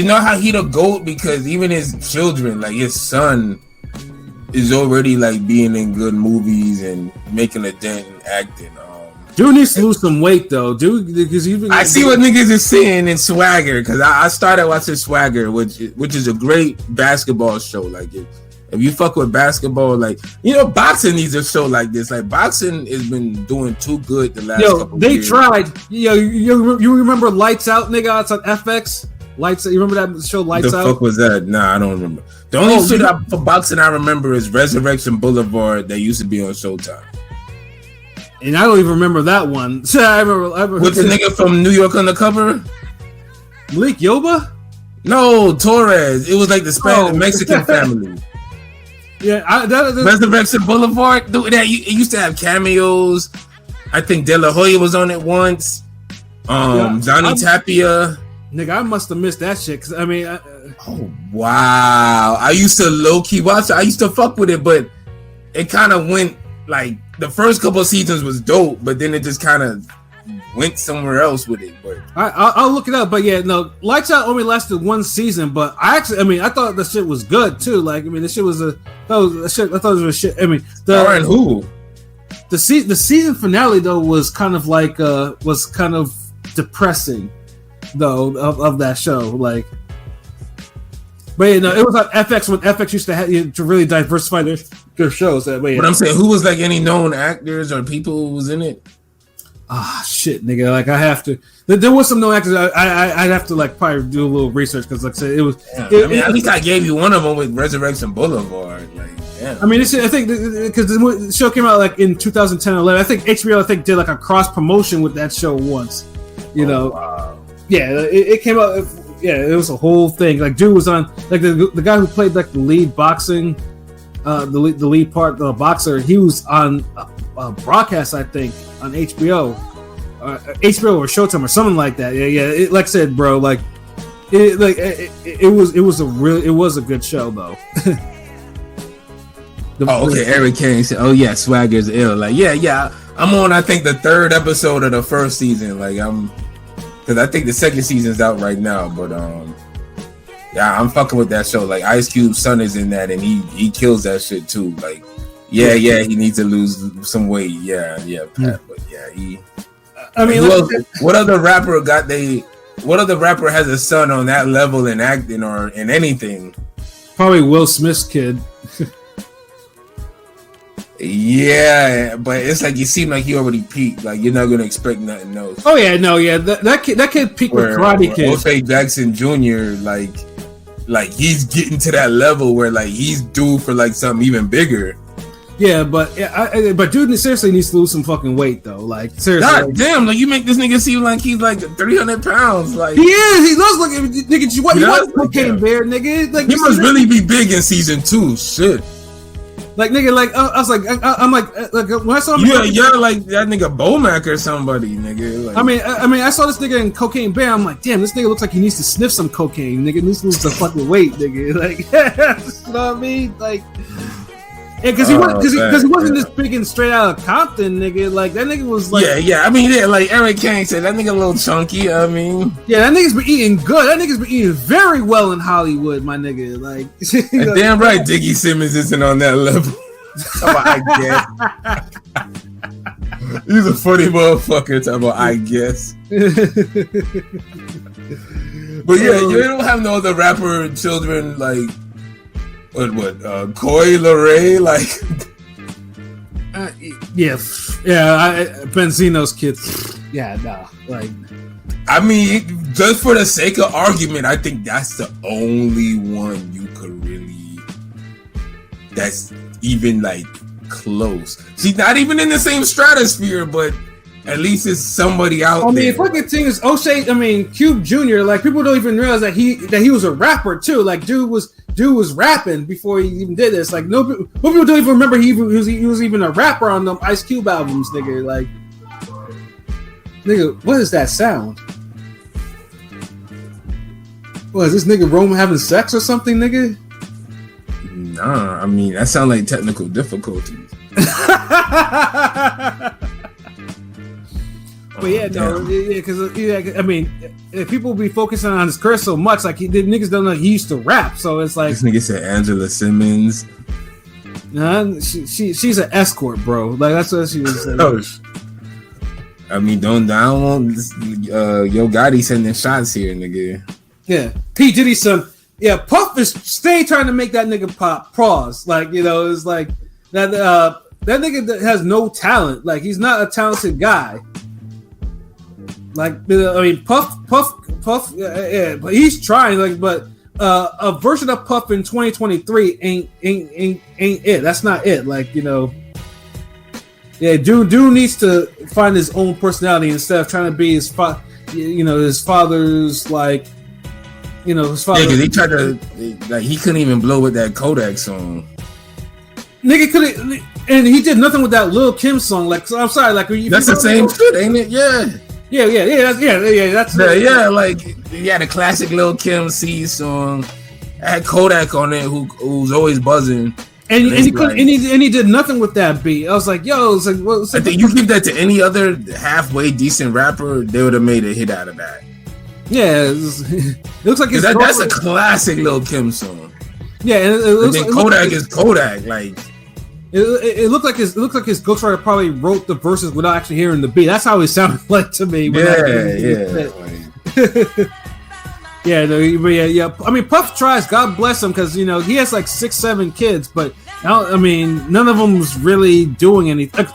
how he the GOAT because even his children, like his son, is already like being in good movies and making a dent in acting. Dude needs to lose some weight though, dude. Because I see what niggas is saying in Swagger because I started watching Swagger, which is a great basketball show. Like if you fuck with basketball, like boxing needs a show like this. Like boxing has been doing too good the last couple they years. Tried. You remember Lights Out, nigga? It's on FX. Lights. You remember that show Lights Out? The fuck was that? Nah, I don't remember. The only shit for boxing I remember is Resurrection Boulevard that used to be on Showtime. And I don't even remember that one. I remember with the nigga from New York Undercover? Malik Yoba? No, Torres. It was like the Spanish Mexican family. Yeah, Resurrection Boulevard. Dude, it used to have cameos. I think De La Hoya was on it once. Johnny Tapia. Nigga, I must have missed that shit. Cause I mean, oh wow! I used to low key watch it. I used to fuck with it, but it kind of went like the first couple of seasons was dope, but then it just kind of went somewhere else with it. But I'll look it up. But yeah, no, Lights Out only lasted one season, but I thought the shit was good too. Like, I mean, the shit was I thought it was shit. I mean, who? The season finale though was kind of like depressing though of that show. Like, but you know, it was on FX when FX used to have to really diversify their shows that way. But I'm saying, who was like any known actors or people who was in it? Ah, shit, nigga. Like, I have to. There was some known actors. I'd have to like probably do a little research because, like I said, it was. At least I gave you one of them with Resurrection Boulevard. Like, yeah. I mean, I think because the show came out like in 2010 or 11. I think HBO did like a cross promotion with that show once. You know. Wow. Yeah, it came out. Yeah, it was a whole thing. Like, dude was on like the guy who played like the lead boxing, the lead part, the boxer. He was on broadcast, I think, on HBO or Showtime or something like that. Yeah. Like I said, bro, like it was a good show though. Okay. Eric Kane said, "Oh yeah, Swagger's ill." Like, yeah. I'm on. I think the 3rd episode of the 1st season. Like, because I think the 2nd season's out right now. But yeah, I'm fucking with that show. Like, Ice Cube's son is in that, and he kills that shit too. Like, yeah, he needs to lose some weight. Yeah, Pat. But yeah, he. I mean, what other rapper has a son on that level in acting or in anything? Probably Will Smith's kid. Yeah, but it's like you seem like you already peaked. Like, you're not gonna expect nothing else. Oh yeah, no, yeah. That kid peaked with Karate Kid. O'Shea Jackson Jr. like he's getting to that level where like he's due for like something even bigger. Yeah, but dude seriously needs to lose some fucking weight though. Like, seriously. God damn, like you make this nigga seem like he's like 300 pounds. Like, he is. He looks like nigga. You want Cocaine Bear, nigga? Like, he must really be big in season 2. Shit. Like, nigga, like I was like, I'm like when I saw him, you're like that nigga Bomac or somebody, nigga. Like, I mean, I saw this nigga in Cocaine Bear. I'm like, damn, this nigga looks like he needs to sniff some cocaine. Nigga needs to lose some fucking weight, nigga. Like, you know what I mean? Like, because he wasn't this big and straight out of Compton, nigga. Like, that nigga was like, yeah. I mean, yeah, like Eric Kane said, that nigga a little chunky. I mean, yeah, that nigga's been eating good. That nigga's been eating very well in Hollywood, my nigga. Like, damn right, Diggy Simmons isn't on that level. I guess. He's a funny motherfucker. Talking about I guess. But yeah, you don't have no other rapper children like what Coi Leray, like Benzino's kids. Yeah, nah. Like, I mean, just for the sake of argument, I think that's the only one you could really that's even like close. She's not even in the same stratosphere, but at least it's somebody out there. I mean, fucking thing is O'Shea. I mean, Cube Jr. Like, people don't even realize that he was a rapper too. Like, dude was rapping before he even did this. Like, no people don't even remember he was even a rapper on them Ice Cube albums, nigga. Like, nigga, what is that sound? What is this nigga Rome having sex or something, nigga? Nah, I mean, that sounds like technical difficulties. But yeah, no, because I mean, if people be focusing on his career so much, like the niggas don't know he used to rap, so it's like this nigga said Angela Simmons. Nah, she's an escort, bro. Like, that's what she was saying. Oh, I mean, don't down. Yo Gotti sending shots here, nigga. Yeah, P Diddy son. Yeah, Puff is stay trying to make that nigga pop pause. Like, you know, it's like that nigga that has no talent. Like, he's not a talented guy. Like, I mean, Puff, yeah, but he's trying. Like, but a version of Puff in 2023 ain't it. That's not it. Like, you know, yeah, dude needs to find his own personality instead of trying to be his father's like. You know, his father. Yeah, because he tried to, like, he couldn't even blow with that Kodak song. Nigga couldn't, and he did nothing with that Lil Kim song. Like, so I'm sorry, like, that's the same shit, ain't it? Yeah. That's like, he had a classic Lil Kim C song. I had Kodak on it, who's always buzzing. And he did nothing with that beat. I was like, yo, it's like, well, I think you give that to any other halfway decent rapper, they would have made a hit out of that. Yeah, it looks like that's a classic Lil Kim song. Yeah, and it looks like Kodak is Kodak. Like, it looked like his ghostwriter probably wrote the verses without actually hearing the beat. That's how it sounded like to me. Yeah. I mean, Puff tries. God bless him, because you know he has like 6-7 kids, but I mean, none of them was really doing anything.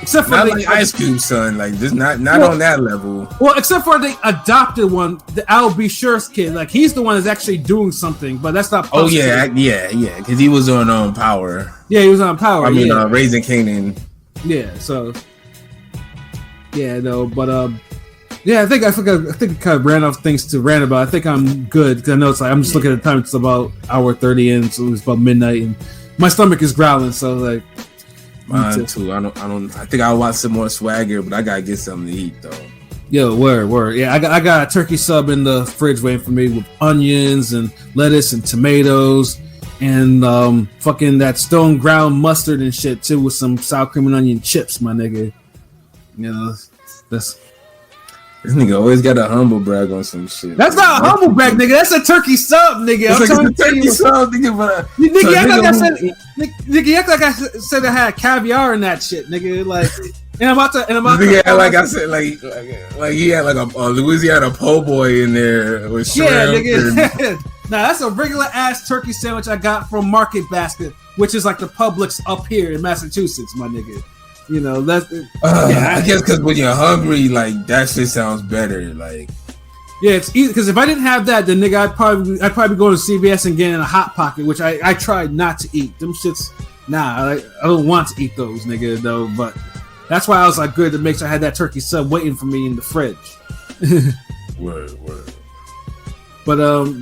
Except for not like Ice Cube, son. Like, just not on that level. Well, except for the adopted one, the Al B. Shure's kid. Like, he's the one that's actually doing something, but that's not. Oh yeah, because he was on Power. Yeah, he was on Power. I mean, Raising Kanan. Yeah. So. Yeah. No. But yeah. I think I kind of ran off things to rant about. I think I'm good, because I know it's like I'm just looking at the time. It's about hour 30 in, so it's about midnight, and my stomach is growling. So like. Mine too. I think I'll watch some more Swagger, but I gotta get something to eat though. Yo, word. Yeah, I got a turkey sub in the fridge waiting for me with onions and lettuce and tomatoes and fucking that stone ground mustard and shit too with some sour cream and onion chips, my nigga. You know, this nigga always got a humble brag on some shit. That's not a humble brag, nigga. That's a turkey sub, nigga. It's like a turkey sub, nigga. But nigga, act like I said I had caviar in that shit, nigga. Like, and I'm about to, like I said, like he had like a Louisiana po' boy in there with shrimp. Yeah, nigga. Nah, that's a regular ass turkey sandwich I got from Market Basket, which is like the Publix up here in Massachusetts, my nigga. You know, that's I guess because when you're hungry, like that shit sounds better. Like, yeah, it's easy because if I didn't have that, then nigga, I'd probably go to CVS and get in a Hot Pocket, which I tried not to eat. Them shits, I don't want to eat those, nigga, though. But that's why I was like good to make sure I had that turkey sub waiting for me in the fridge. Word. But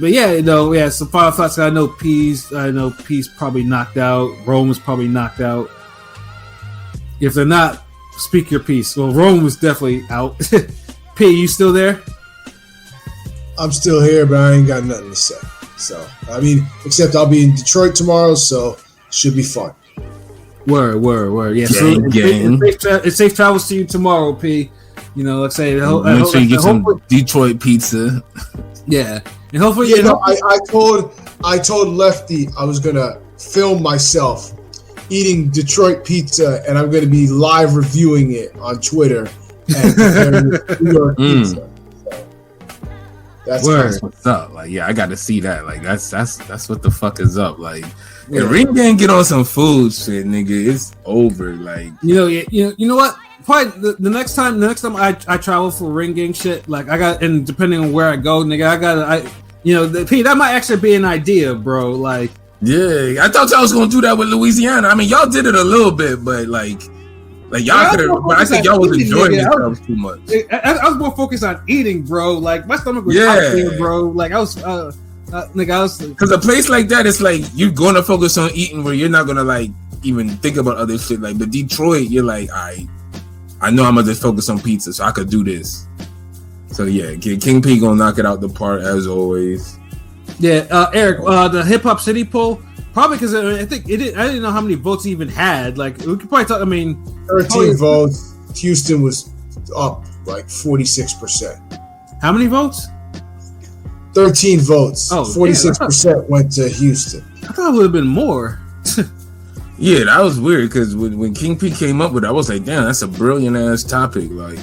yeah, you know, yeah. Some final thoughts. I know P's probably knocked out. Rome was probably knocked out. If they're not, speak your piece. Well, Rome was definitely out. P, you still there? I'm still here, but I ain't got nothing to say. So, I mean, except I'll be in Detroit tomorrow, so should be fun. Word. Yeah, gang. It's safe travels to you tomorrow, P. You know, let's say. Make sure you get some Detroit pizza. Yeah, and hopefully, you know, I told Lefty I was gonna film myself eating Detroit pizza, and I'm going to be live reviewing it on Twitter. And New York pizza. So that's what's up. Like, yeah, I got to see that. Like, that's what the fuck is up. Like, if Ring Gang get on some food shit, nigga, it's over. Like, you know what? Probably the next time I travel for Ring Gang shit, like and depending on where I go, nigga, Pete, that might actually be an idea, bro. Like. Yeah, I thought y'all was gonna do that with Louisiana. I mean, y'all did it a little bit, but like y'all could have. But I think y'all was enjoying yourselves too much. I was more focused on eating, bro. Like my stomach was out there, bro. Like I was because a place like that, it's like you're gonna focus on eating, where you're not gonna like even think about other shit. Like the Detroit, you're like, I know I'm gonna just focus on pizza, so I could do this. So yeah, King P gonna knock it out the park as always. Yeah, Eric, the Hip Hop City poll, probably because I think I didn't know how many votes he even had. Like, we could probably talk. I mean, 13 votes. Houston was up like 46%. How many votes? 13 votes. Oh, 46% went to Houston. I thought it would have been more. Yeah, that was weird because when King P came up with it, I was like, damn, that's a brilliant ass topic. Like.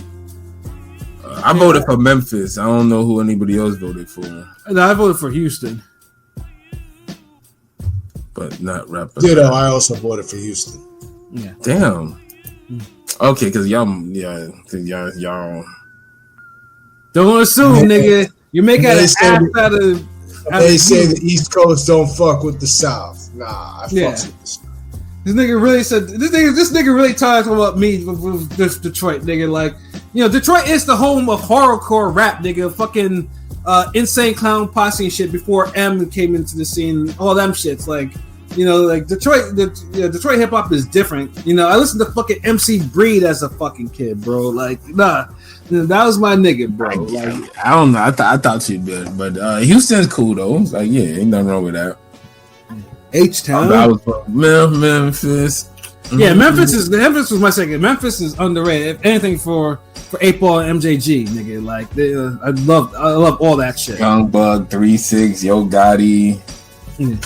I voted for Memphis. I don't know who anybody else voted for. No, I voted for Houston. But not rapper. Ditto, I also voted for Houston. Yeah. Damn. Okay, because y'all. Don't assume, nigga. You make out of. They say the East Coast don't fuck with the South. Nah, I fucks with the South. This nigga really said this nigga really talks about me with this Detroit nigga. Like, you know, Detroit is the home of horrorcore rap, nigga. Fucking Insane Clown Posse and shit before M came into the scene. All them shits. Like, you know, like Detroit Detroit hip hop is different. You know, I listened to fucking MC Breed as a fucking kid, bro. Like, nah, that was my nigga, bro. Like, I don't know. I thought you did, but Houston's cool though. It's like, yeah, ain't nothing wrong with that. H-Town. I was from Memphis. Yeah, Memphis was my second. Memphis is underrated. If anything for 8Ball and MJG, nigga. Like I love all that shit. Young Bug, 3-6, Yo Gotti,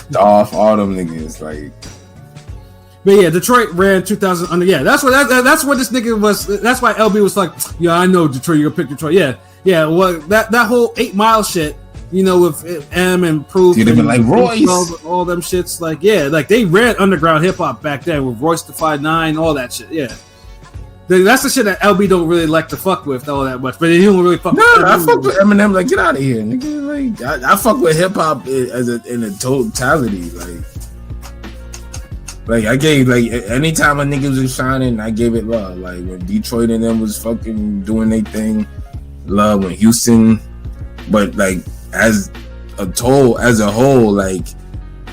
Dolph, all them niggas. Like, but yeah, Detroit ran 2000 under. Yeah, that's what this nigga was. That's why LB was like, yeah, I know Detroit. You're gonna pick Detroit. Yeah. Well, that whole 8 Mile shit. You know, with M and Proof, you'd have been like Royce, all them shits. Like, yeah, like they ran underground hip hop back then with Royce the 5'9", all that shit. Yeah, that's the shit that LB don't really like to fuck with all that much. But he don't really fuck. No, I fuck with Eminem. Like, get out of here, nigga. Like, I fuck with hip hop in a totality. Like I gave anytime a nigga was shining, I gave it love. Like when Detroit and them was fucking doing their thing, love. When Houston, but like. As a whole, like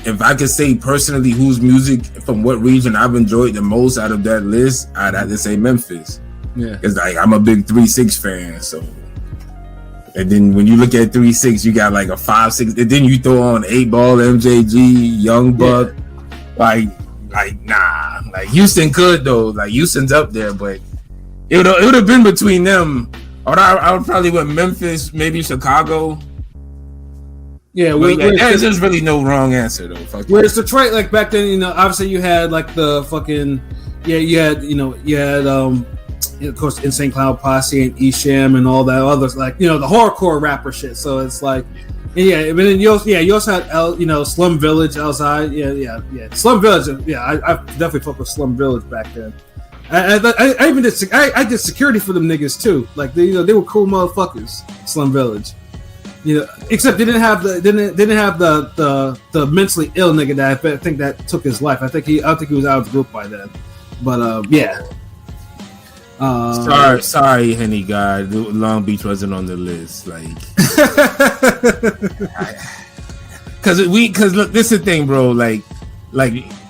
if I could say personally whose music from what region I've enjoyed the most out of that list, I'd have to say Memphis. Yeah, it's like I'm a big 3-6 fan, so And then when you look at 3-6, you got like a 5-6, and then you throw on 8-ball, MJG, Young Buck. Like nah. Like Houston could though. Like Houston's up there, but it would have been between them. Or I would probably went Memphis, maybe Chicago. Yeah, there's really no wrong answer though. Whereas Detroit, like back then, you know, obviously you had like the fucking you had of course Insane Cloud Posse and Esham and all that others, like, you know, the horrorcore rapper shit. So it's like, yeah, but then you also had Slum Village outside. Yeah. Slum Village. Yeah, I definitely fucked with Slum Village back then. I even did security for them niggas too. Like they were cool motherfuckers. Slum Village. You know, except they didn't have the mentally ill nigga that I think that took his life. I think he was out of the group by then. But yeah. Sorry, Henny guy. Long Beach wasn't on the list. Like, because look, this is the thing, bro. Like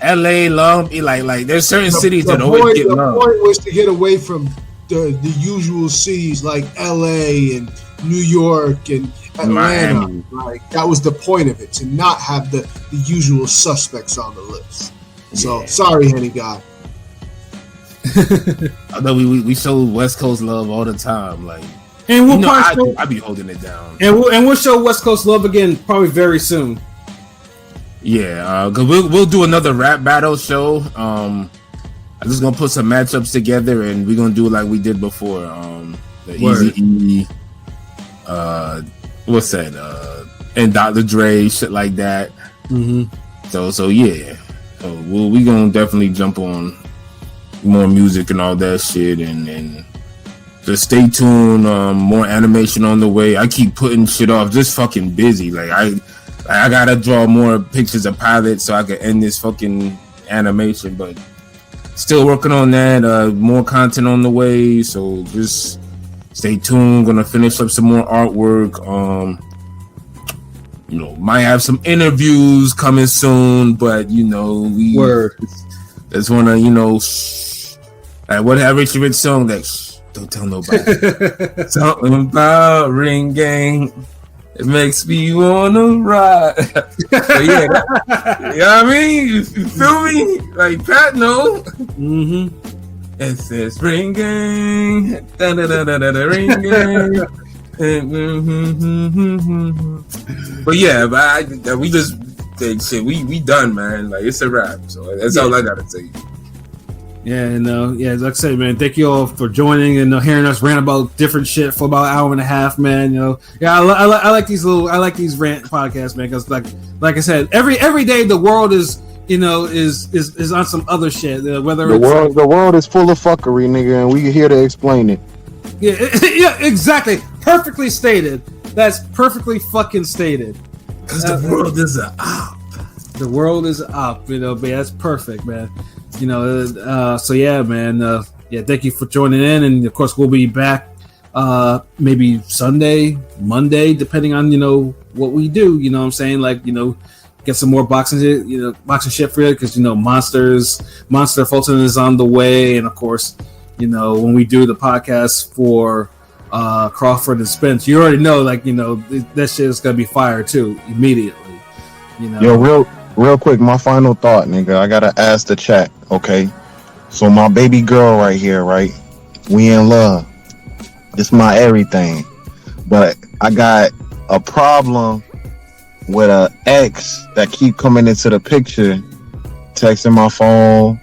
L.A., Long Beach, like there's certain cities that always get love. The point was to get away from the usual cities like L.A. and New York and Atlanta. Miami. Like that was the point of it, to not have the usual suspects on the list. So sorry, Henny guy. Although we show West Coast love all the time, like, and we'll probably I be holding it down, and we'll show West Coast love again probably very soon. Yeah, cause we'll do another rap battle show. I'm just gonna put some matchups together, and we're gonna do it like we did before. The Easy what's that? And Dr. Dre, shit like that. Mm-hmm. So yeah, so we gonna definitely jump on more music and all that shit, and just stay tuned. More animation on the way. I keep putting shit off, just fucking busy. Like I gotta draw more pictures of pilots so I can end this fucking animation, but still working on that. More content on the way, so just stay tuned. Gonna finish up some more artwork. Might have some interviews coming soon, but we just wanna like what that Richie Rich song that don't tell nobody. Something about Ring Gang, it makes me wanna ride. So yeah, you know what I mean? You feel me? Like Pat, no. Mm-hmm. It says Ring Gang, da da da da da Ring Gang. But yeah, we just shit. We done, man. Like it's a wrap. So that's all I gotta say. Yeah, and like I said, man, thank you all for joining and hearing us rant about different shit for about an hour and a half, man. I like these rant podcasts, man, because like I said, every day the world is on some other shit. Whether the world is full of fuckery, nigga, and we here to explain it. Yeah, exactly. Perfectly stated. That's perfectly fucking stated. Because the world is a op. The world is up, but that's perfect, man. So yeah, man. Thank you for joining in, and of course we'll be back maybe Sunday, Monday, depending on what we do. You know what I'm saying? Like get some more boxing shit for you, because Monster Fulton is on the way, and of course when we do the podcast for Crawford and Spence, you already know that shit is gonna be fire too immediately. Yo, real quick, my final thought, nigga. I gotta ask the chat, okay? So my baby girl right here, right? We in love. It's my everything. But I got a problem with a ex that keep coming into the picture, texting my phone,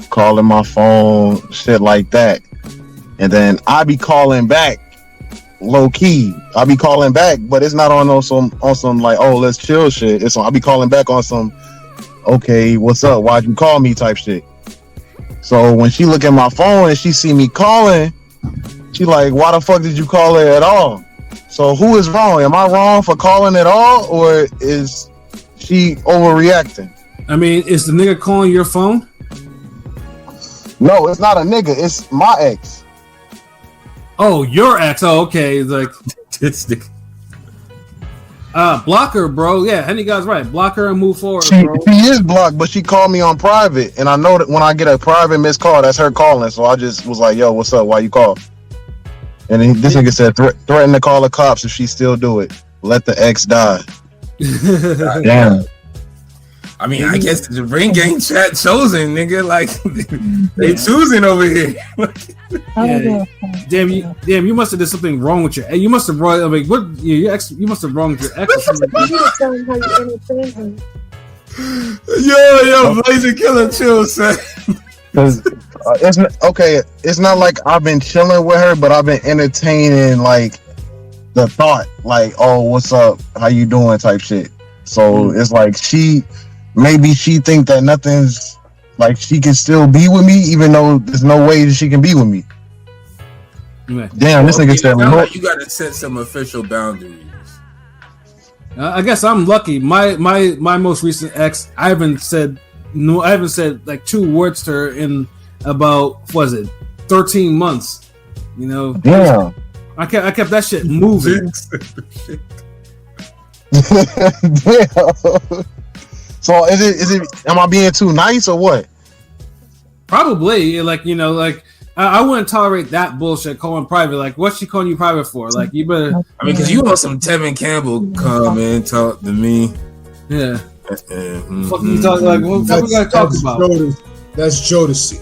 calling my phone, shit like that. And then I be calling back low key. I be calling back, but it's not on some like, oh, let's chill shit. It's on, I be calling back on some, okay, what's up? Why'd you call me type shit. So when she look at my phone and she see me calling, she like, why the fuck did you call her at all? So who is wrong? Am I wrong for calling at all, or is she overreacting? I mean, is the nigga calling your phone? No, it's not a nigga. It's my ex. Oh, your ex. Oh, okay. Like this nigga. Block her, bro. Yeah, Henny guy's right. Block her and move forward, bro. She is blocked, but she called me on private, and I know that when I get a private missed call, that's her calling. So I just was like, "Yo, what's up? Why you call?" And then this nigga said, threaten to call the cops if she still do it. Let the ex die. Damn. I mean, I guess the ring game chat chosen, nigga. Like they choosing over here. Yeah. Damn, you must have did something wrong with your. You must have brought. I mean, what? Your ex. You must have wronged your ex. Yo, Blazer Killer, chill, son. It's not like I've been chilling with her, but I've been entertaining like the thought, like, oh, what's up? How you doing? Type shit. So it's like maybe she think that nothing's like she can still be with me, even though there's no way that she can be with me. Right. Damn, this nigga said like you gotta set some official boundaries. I guess I'm lucky. My most recent ex, I haven't said like 2 words to her in about 13 months. You know. Yeah. I kept that shit moving. Damn. So is it? Am I being too nice or what? Probably, like, you know, like I wouldn't tolerate that bullshit calling private. Like, what's she calling you private for? Like, you better. I mean, because you want some Tevin Campbell come and talk to me. Yeah. Fuck you talking like? What we gotta talk about? That's Jodeci.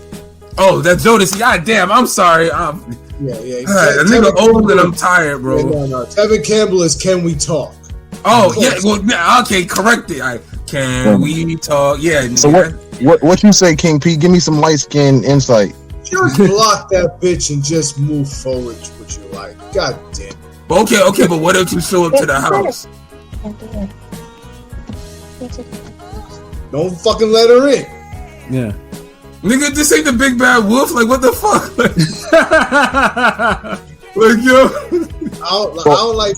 Oh, that's Jodeci. God damn, I'm sorry. Yeah. That nigga old and I'm tired, bro. No. Tevin Campbell is Can We Talk? Oh yeah, well, yeah, okay, correct it. Can we talk? Yeah. So what you say, King P? Give me some light skin insight. Just block that bitch and just move forward with your life. God damn. Okay, but what if you show up to the house? Don't fucking let her in. Yeah. Nigga, this ain't the big bad wolf. Like, what the fuck? Like, yo. I don't like.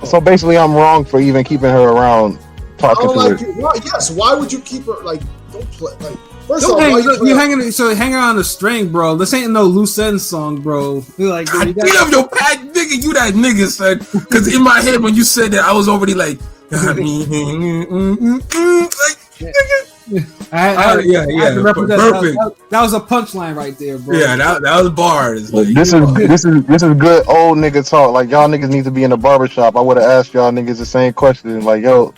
So basically, I'm wrong for even keeping her around. Talking to her. Yes. Why would you keep her? Like, don't play. Like, first Don't of all, you hanging on the string, bro. This ain't no loose end song, bro. You're like, God damn, yo, Pat, nigga, you that nigga, son. Because in my head, when you said that, I was already like, like, nigga. That was a punchline right there, bro. Yeah, that was bars. Like, this is good old nigga talk. Like, y'all niggas need to be in the barbershop. I would have asked y'all niggas the same question. Like, yo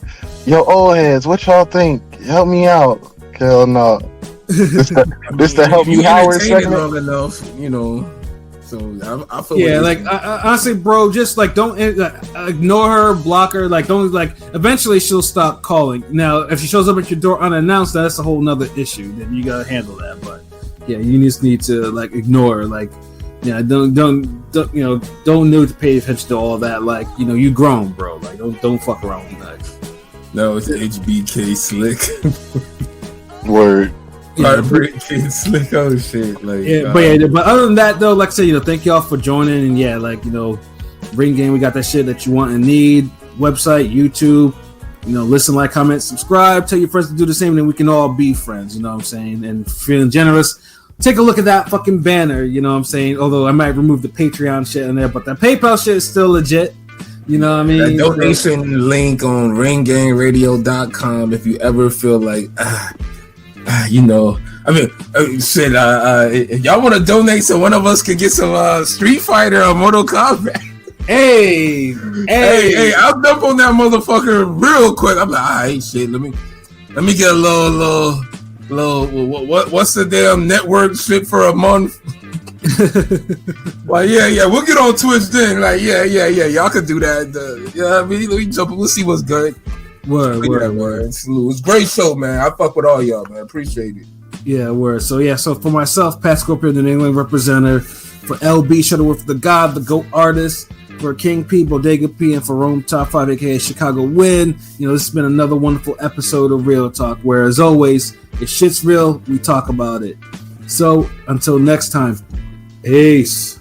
old heads, what y'all think? Help me out. Hell no. This to help you Howard segment. Long enough, you know. So I feel like honestly, bro, just like don't ignore her, block her. Like, don't like. Eventually, she'll stop calling. Now, if she shows up at your door unannounced, that's a whole nother issue. Then you gotta handle that. But yeah, you just need to like ignore her. Like, yeah, don't need to pay attention to all that. Like, you know, you grown, bro. Like, don't fuck around with that. No, it's HBK Slick. Word. Slick, oh shit. Like, but other than that though, like I said, you know, thank y'all for joining, and yeah, like, you know, Ring Game, we got that shit that you want and need. Website, YouTube, you know, listen, like, comment, subscribe, tell your friends to do the same, and then we can all be friends, you know what I'm saying? And feeling generous, take a look at that fucking banner, you know what I'm saying? Although I might remove the Patreon shit in there, but the PayPal shit is still legit. You know what I mean? That donation link on ringgameradio.com if you ever feel like you know, I mean, shit. If y'all want to donate so one of us can get some Street Fighter or Mortal Kombat. Hey! I'll dump on that motherfucker real quick. I'm like, alright, shit. Let me get a little. What's the damn network shit for a month? Well, yeah. We'll get on Twitch then. Like, yeah. Y'all can do that. Yeah, I mean, we jump. We'll see what's good. Word. It's great show, man. I fuck with all y'all, man. Appreciate it. Yeah, word. So for myself, Pat Scorpio, the New England representative, for LB Shuttleworth, the God, the GOAT artist, for King P, Bodega P, and for Rome Top 5, aka Chicago Win. You know, this has been another wonderful episode of Real Talk, where as always, if shit's real, we talk about it. So until next time, peace.